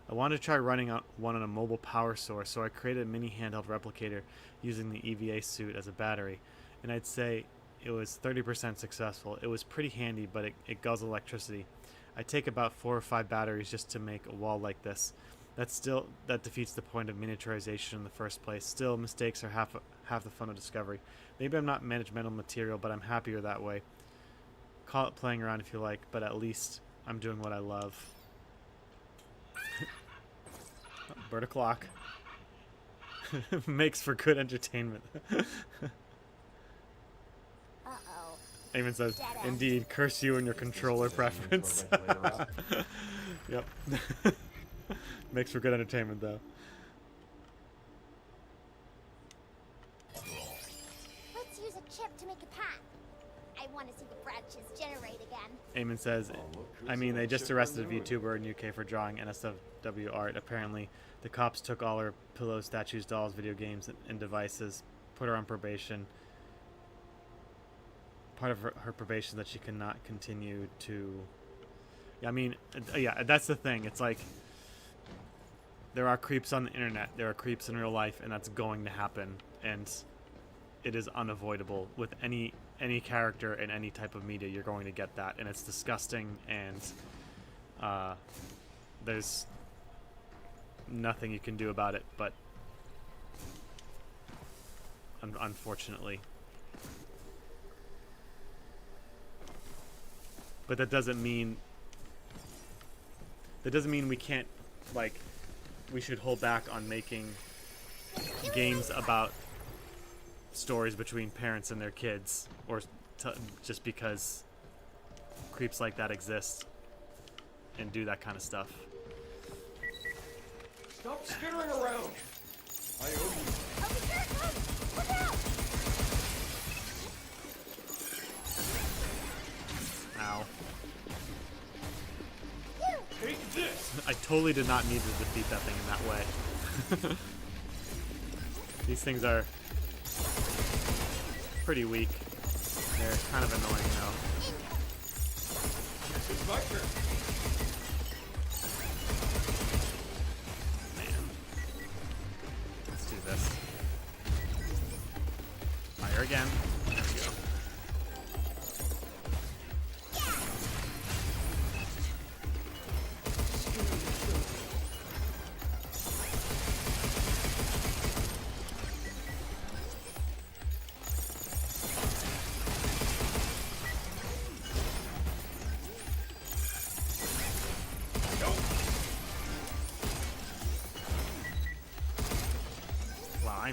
S1: I wanted to try running one on a mobile power source, so I created a mini handheld replicator using the EVA suit as a battery, and I'd say it was 30% successful. It was pretty handy, but it guzzles electricity. I take about 4 or 5 batteries just to make a wall like this. That defeats the point of miniaturization in the first place. Still, mistakes are half the fun of discovery. Maybe I'm not managemental material, but I'm happier that way. Call it playing around if you like, but at least I'm doing what I love. Bird o'clock. Makes for good entertainment.
S2: Uh-oh.
S1: Eamon says,
S2: Dead end.
S1: indeed, curse you and your controller preference. Yep. Makes for good entertainment, though.
S2: Let's use a chip to make a path. I want to see the branches generate again.
S1: Eamon says, I mean, they just arrested a VTuber in UK for drawing NSFW art. Apparently, the cops took all her pillows, statues, dolls, video games, and devices, put her on probation. Part of her probation that she cannot continue to... Yeah, I mean, yeah, that's the thing. It's like, there are creeps on the internet, there are creeps in real life, and that's going to happen. And it is unavoidable. With any character in any type of media, you're going to get that. And it's disgusting, and there's nothing you can do about it, but unfortunately. But that doesn't mean we can't, like, we should hold back on making games about stories between parents and their kids, or just because creeps like that exist and do that kind of stuff.
S3: Stop skittering around! I owe you.
S2: Oh, be careful! Look out!
S1: Ow.
S2: You!
S3: Take this!
S1: I totally did not need to defeat that thing in that way. These things are pretty weak. They're kind of annoying though.
S3: It's my turn.
S1: Man. Let's do this. Fire again. There we go.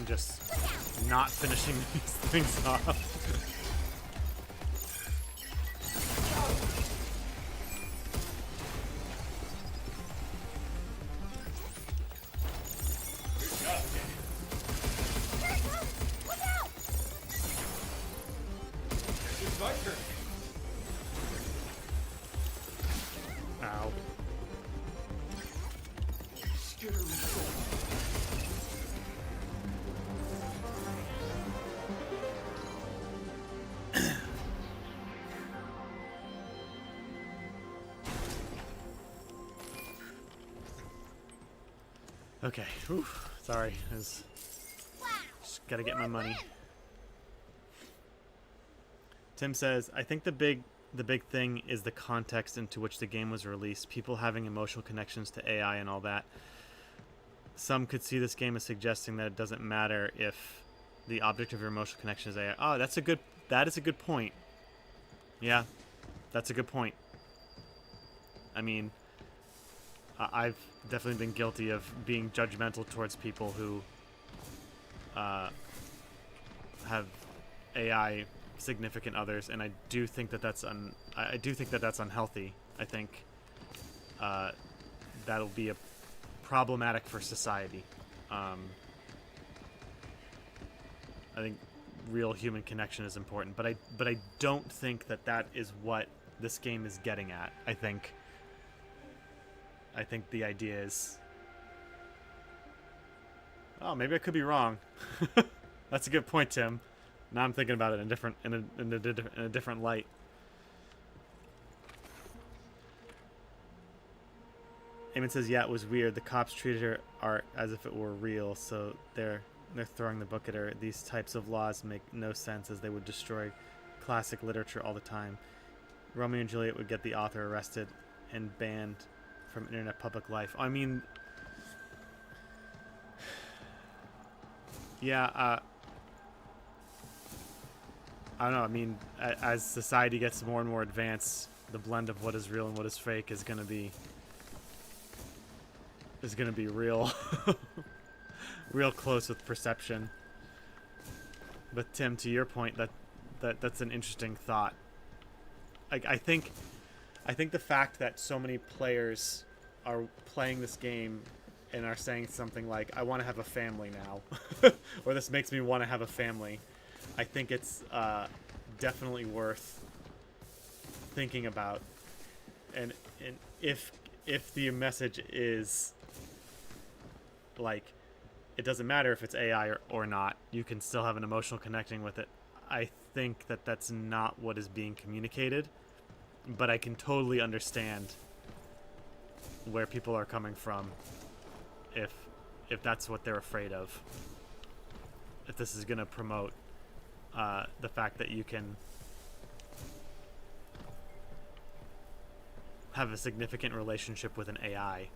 S1: mind just not finishing these things off.
S3: It's my turn.
S1: Ow.
S3: Scary.
S1: Okay. Whew. Sorry. Just gotta get my money. Tim says, I think the big thing is the context into which the game was released, people having emotional connections to AI and all that. Some could see this game as suggesting that it doesn't matter if the object of your emotional connection is AI. Oh, that is a good point. Yeah, that's a good point. I mean, I've definitely been guilty of being judgmental towards people who have AI significant others, and I do think that that's unhealthy. I think that'll be problematic for society. I think real human connection is important, but I don't think that is what this game is getting at. I think the idea is, oh, maybe I could be wrong. That's a good point, Tim. Now I'm thinking about it in a different light. Eamon says, yeah, it was weird. The cops treated her art as if it were real, so they're throwing the book at her. These types of laws make no sense, as they would destroy classic literature all the time. Romeo and Juliet would get the author arrested and banned from internet public life. I mean, yeah, I don't know. I mean, as society gets more and more advanced, the blend of what is real and what is fake is going to be real real close with perception. But Tim, to your point, that's an interesting thought. I think the fact that so many players are playing this game and are saying something like, I want to have a family now, or this makes me want to have a family, I think it's definitely worth thinking about. And if the message is like, it doesn't matter if it's AI or not, you can still have an emotional connecting with it, I think that's not what is being communicated. But I can totally understand where people are coming from if that's what they're afraid of. If this is going to promote the fact that you can have a significant relationship with an AI.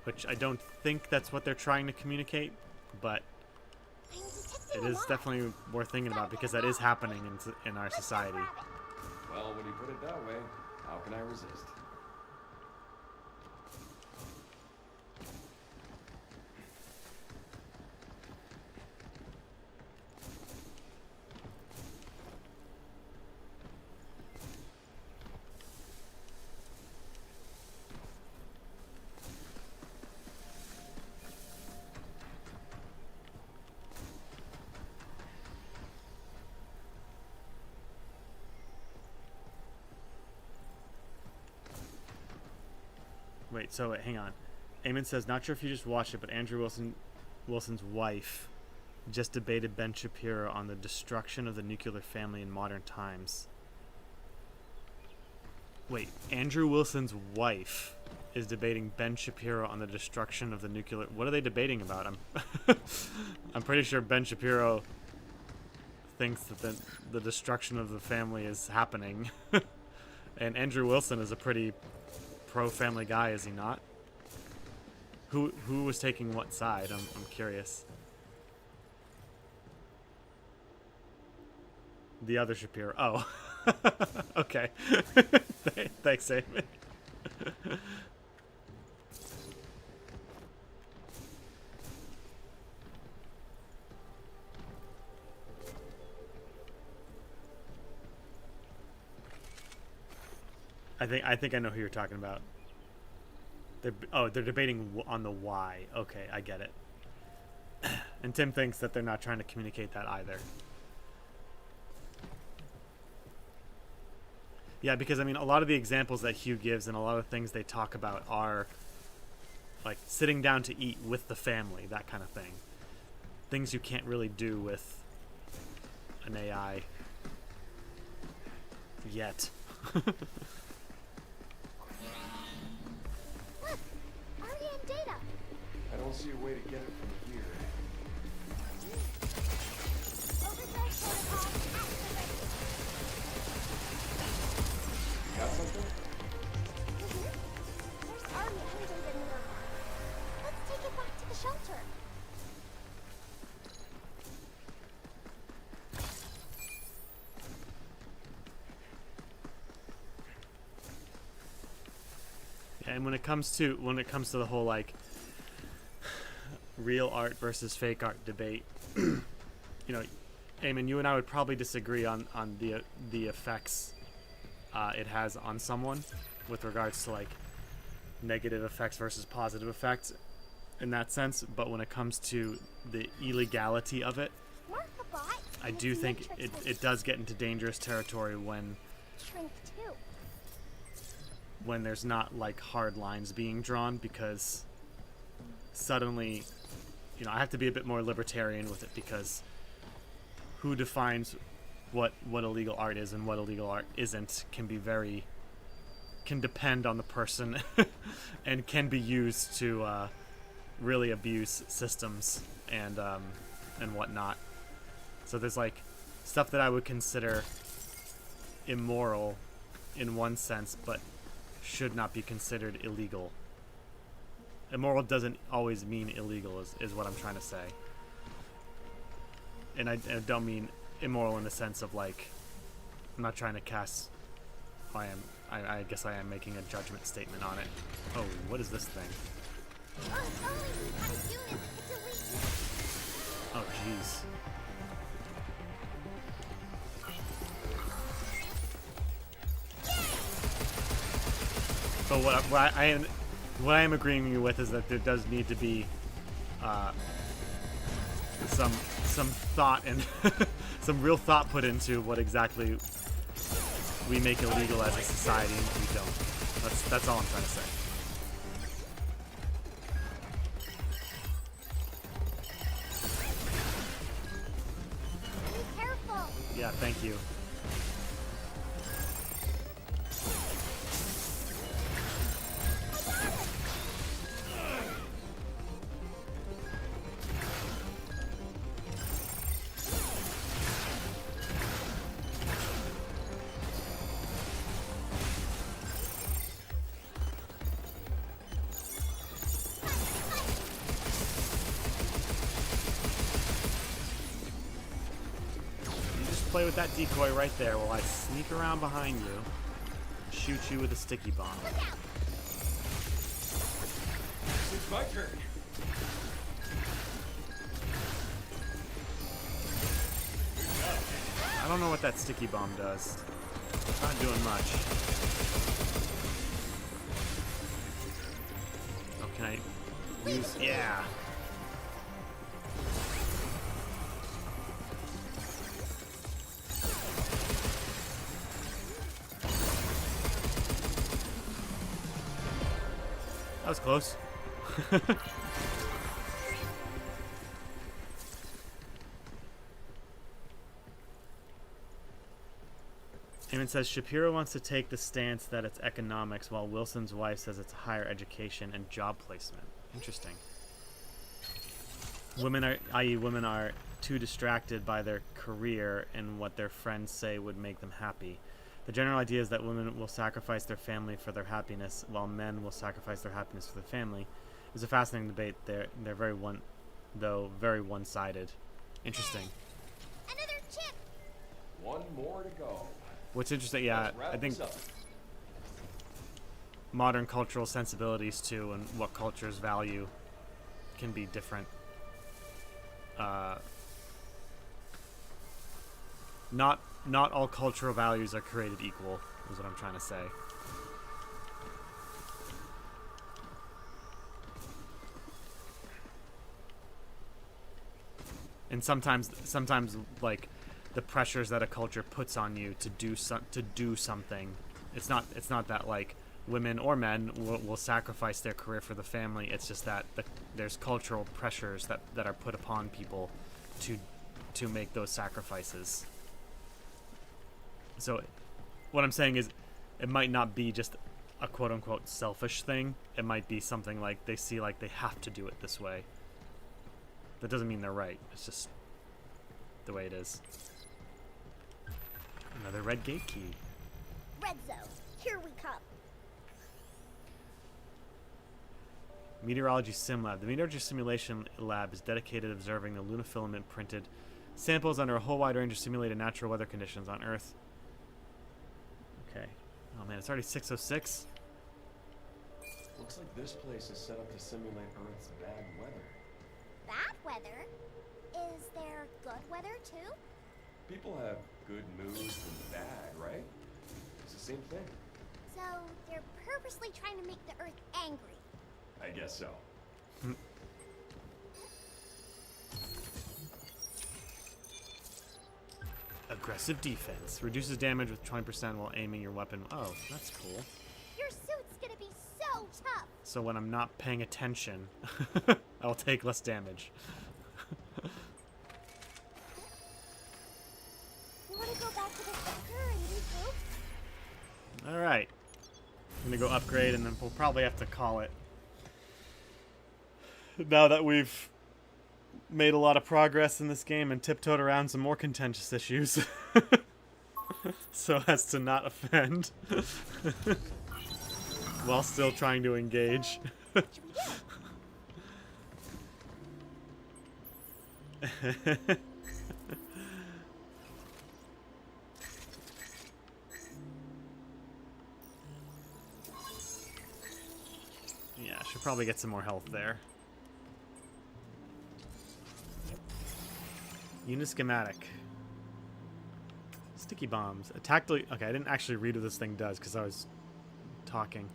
S1: Which I don't think that's what they're trying to communicate, but it is definitely worth thinking about, because that is happening in our society.
S3: Well, when you put it that way, how can I resist?
S1: Wait, so hang on. Eamon says, not sure if you just watched it, but Andrew Wilson's wife just debated Ben Shapiro on the destruction of the nuclear family in modern times. Wait, Andrew Wilson's wife is debating Ben Shapiro on the destruction of the nuclear... What are they debating about? I'm pretty sure Ben Shapiro thinks that the destruction of the family is happening. And Andrew Wilson is a pretty pro-family guy, is he not? Who was taking what side? I'm curious. The other Shapiro. Oh. Okay. Thanks, Eamon. I think I know who you're talking about. They're debating on the why. Okay, I get it. And Tim thinks that they're not trying to communicate that either. Yeah, because I mean, a lot of the examples that Hugh gives and a lot of things they talk about are like sitting down to eat with the family, that kind of thing. Things you can't really do with an AI yet.
S2: Look, Arya and Data.
S3: I don't see a way to get it from here.
S2: Overthrow protocol activated.
S3: Got something?
S2: There's Arya and Data nearby. Let's take it back to the shelter.
S1: And when it comes to the whole like real art versus fake art debate, you know, Eamon, you and I would probably disagree on the effects it has on someone with regards to like negative effects versus positive effects in that sense. But when it comes to the illegality of it,
S2: Mark the bot.
S1: I do think it does get into dangerous territory when
S2: Shrink too.
S1: there's not like hard lines being drawn, because suddenly, you know, I have to be a bit more libertarian with it, because who defines what illegal art is and what illegal art isn't can depend on the person and can be used to really abuse systems and whatnot. So there's like stuff that I would consider immoral in one sense, but should not be considered illegal. Immoral doesn't always mean illegal, is what I'm trying to say. And I don't mean immoral in the sense of like, I'm not trying to cast. I guess I am making a judgment statement on it. Oh, what is this thing?
S2: Oh, if only we had a unit that could delete it.
S1: Oh, jeez. But what I am agreeing with is that there does need to be some thought and some real thought put into what exactly we make illegal as a society and what we don't. That's all I'm trying to say.
S2: Be careful.
S1: Yeah, thank you. Play with that decoy right there while I sneak around behind you and shoot you with a sticky bomb.
S3: It's my turn.
S1: I don't know what that sticky bomb does. It's not doing much. Oh, can I use... Yeah. That was close. Eamon says Shapiro wants to take the stance that it's economics, while Wilson's wife says it's higher education and job placement. Interesting. Women are too distracted by their career and what their friends say would make them happy. The general idea is that women will sacrifice their family for their happiness, while men will sacrifice their happiness for their family. It's a fascinating debate. They're very one-sided. Interesting.
S2: Another chip.
S3: One more to go.
S1: What's interesting, yeah,
S3: Let's wrap
S1: I think
S3: this up.
S1: modern cultural sensibilities too, and what cultures value, can be different. Not all cultural values are created equal, is what I'm trying to say. And sometimes like the pressures that a culture puts on you to do something. It's not that like women or men will sacrifice their career for the family. It's just that there's cultural pressures that are put upon people to make those sacrifices. So what I'm saying is it might not be just a quote-unquote selfish thing. It might be something like they see like they have to do it this way. That doesn't mean they're right. It's just the way it is. Another red gate key.
S2: Red zone, here we come.
S1: Meteorology Sim Lab. The Meteorology Simulation Lab is dedicated to observing the lunafilament printed samples under a whole wide range of simulated natural weather conditions on Earth. Okay. Oh man, it's already 6:06.
S3: Looks like this place is set up to simulate Earth's bad weather.
S2: Bad weather? Is there good weather too?
S3: People have good moods and bad, right? It's the same thing.
S2: So they're purposely trying to make the Earth angry.
S3: I guess so.
S1: Aggressive defense. Reduces damage with 20% while aiming your weapon. Oh, that's cool.
S2: Your suit's gonna be so tough.
S1: So when I'm not paying attention, I'll take less damage.
S2: You wanna go back to the bunker and regroup?
S1: Alright. I'm gonna go upgrade and then we'll probably have to call it. Now that we've made a lot of progress in this game and tiptoed around some more contentious issues. So as to not offend. While still trying to engage. Yeah, I should probably get some more health there. Unit schematic. Sticky bombs. A tactile... Okay, I didn't actually read what this thing does because I was talking.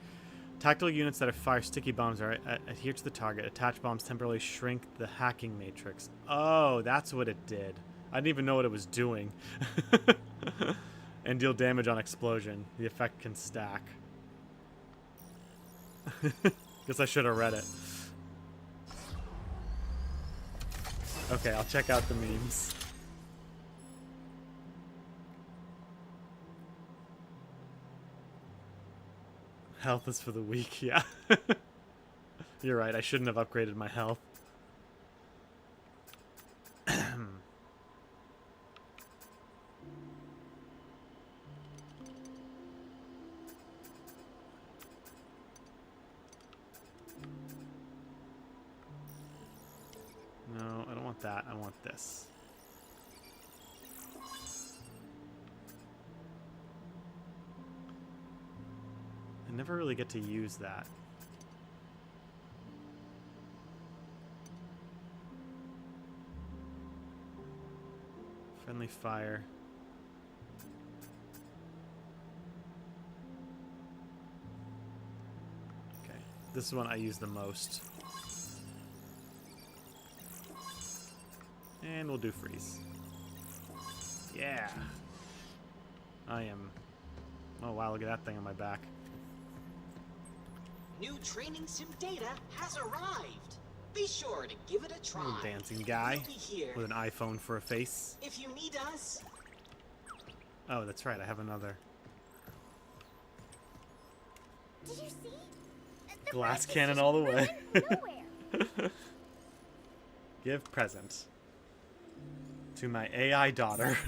S1: Tactile units that fire sticky bombs are adhere to the target. Attached bombs temporarily shrink the hacking matrix. Oh, that's what it did. I didn't even know what it was doing. And deal damage on explosion. The effect can stack. Guess I should have read it. Okay, I'll check out the memes. Health is for the weak, yeah. You're right, I shouldn't have upgraded my health. No, I don't want that. I want this. I never really get to use that. Friendly fire. Okay, this is one I use the most. And we'll do freeze. Yeah. I am... Oh wow, look at that thing on my back.
S5: New training sim data has arrived. Be sure to give it a try.
S1: Little dancing guy
S5: We'll be here
S1: with an iPhone for a face.
S5: if you need us.
S1: Oh, that's right, I have another.
S2: Did you see? The
S1: Glass
S2: Earth is
S1: cannon
S2: just
S1: all the way.
S2: going nowhere.
S1: Give present. To my AI daughter.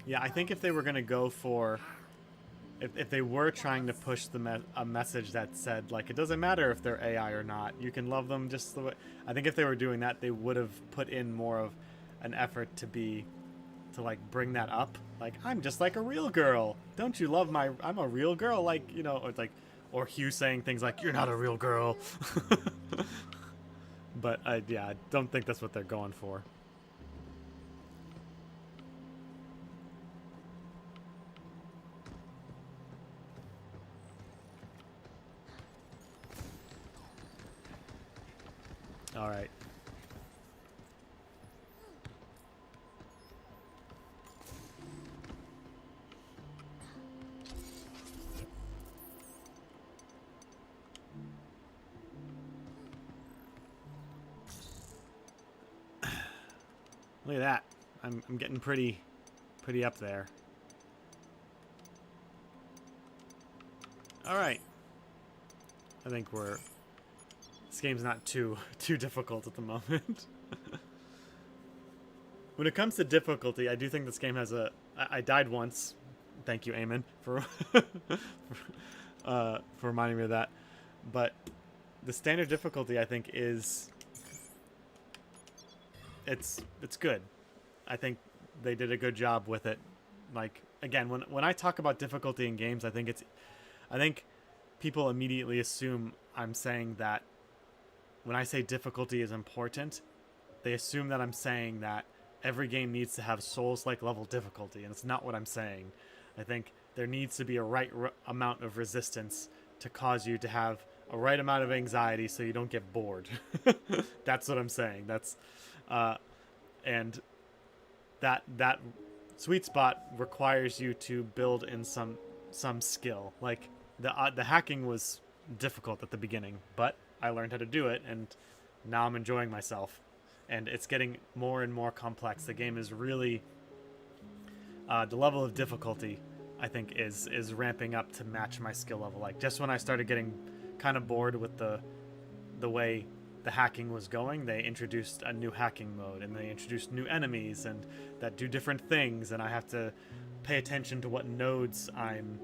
S1: Yeah, I think if they were going to go for... If they were trying to push a message that said, like, it doesn't matter if they're AI or not. You can love them just the way... I think if they were doing that, they would have put in more of an effort to like, bring that up. Like, I'm just like a real girl. Don't you love my... I'm a real girl, like, you know, or like... Or Hugh saying things like, you're not a real girl. But, yeah, I don't think that's what they're going for. All right. Look at that. I'm getting pretty up there. All right. I think this game's not too difficult at the moment. When it comes to difficulty, I do think this game has I died once. Thank you, Eamon, for for reminding me of that. But the standard difficulty, I think, is it's good. I think they did a good job with it. Like, again, when I talk about difficulty in games, I think people immediately assume I'm saying that when I say difficulty is important, they assume that I'm saying that every game needs to have Souls-like level difficulty, and it's not what I'm saying. I think there needs to be a right amount of resistance to cause you to have a right amount of anxiety so you don't get bored. That's what I'm saying. That's and that sweet spot requires you to build in some skill. Like the hacking was difficult at the beginning, but I learned how to do it, and now I'm enjoying myself. And it's getting more and more complex. The game is really the level of difficulty, I think, is ramping up to match my skill level. Like, just when I started getting kind of bored with the way the hacking was going, they introduced a new hacking mode, and they introduced new enemies and that do different things, and I have to pay attention to what nodes I'm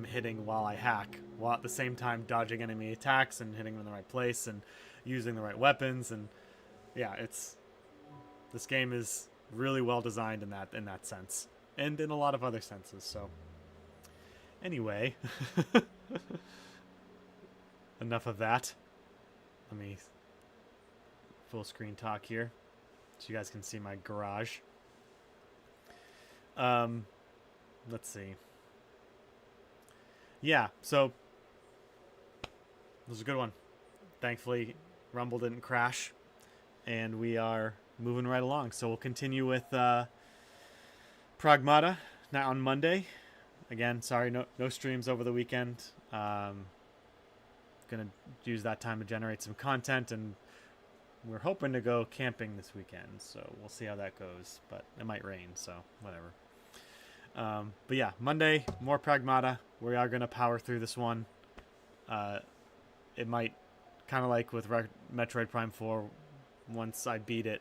S1: hitting while I hack, while at the same time dodging enemy attacks and hitting them in the right place and using the right weapons. And yeah, this game is really well designed in that sense, and in a lot of other senses. So anyway, enough of that. Let me full screen talk here so you guys can see my garage. Let's see. Yeah, so it was a good one. Thankfully, Rumble didn't crash, and we are moving right along. So we'll continue with Pragmata now on Monday. Again, sorry, no streams over the weekend. Gonna use that time to generate some content, and we're hoping to go camping this weekend, so we'll see how that goes, but it might rain, so whatever. But yeah, Monday, more Pragmata. We are gonna power through this one. It might, kind of like with Metroid Prime 4, once I beat it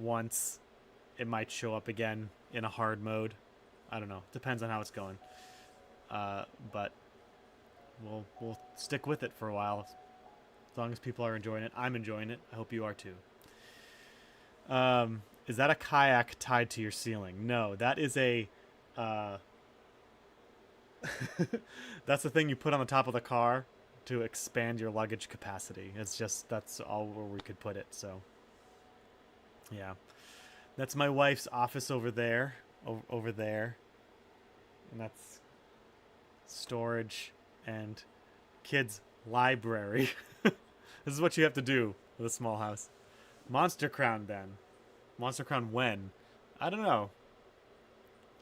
S1: once, it might show up again in a hard mode. I don't know, depends on how it's going. But we'll stick with it for a while, as long as people are enjoying it. I'm enjoying it. I hope you are too. Is that a kayak tied to your ceiling? No, that is a that's the thing you put on the top of the car to expand your luggage capacity. It's just, that's all where we could put it. So yeah, that's my wife's office over there, over there, and that's storage and kids' library. This is what you have to do with a small house. Monster Crown, then. Monster Crown when? I don't know.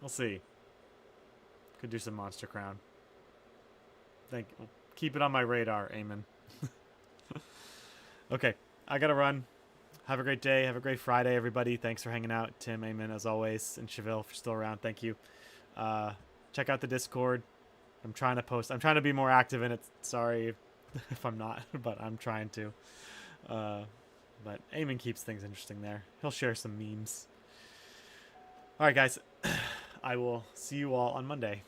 S1: We'll see. Could do some Monster Crown. Keep it on my radar, Eamon. Okay, I gotta run. Have a great day. Have a great Friday, everybody. Thanks for hanging out. Tim, Eamon, as always, and Cheville, if you're still around. Thank you. Check out the Discord. I'm trying to post. I'm trying to be more active in it. Sorry if I'm not, but I'm trying to. But Eamon keeps things interesting there. He'll share some memes. All right, guys. I will see you all on Monday.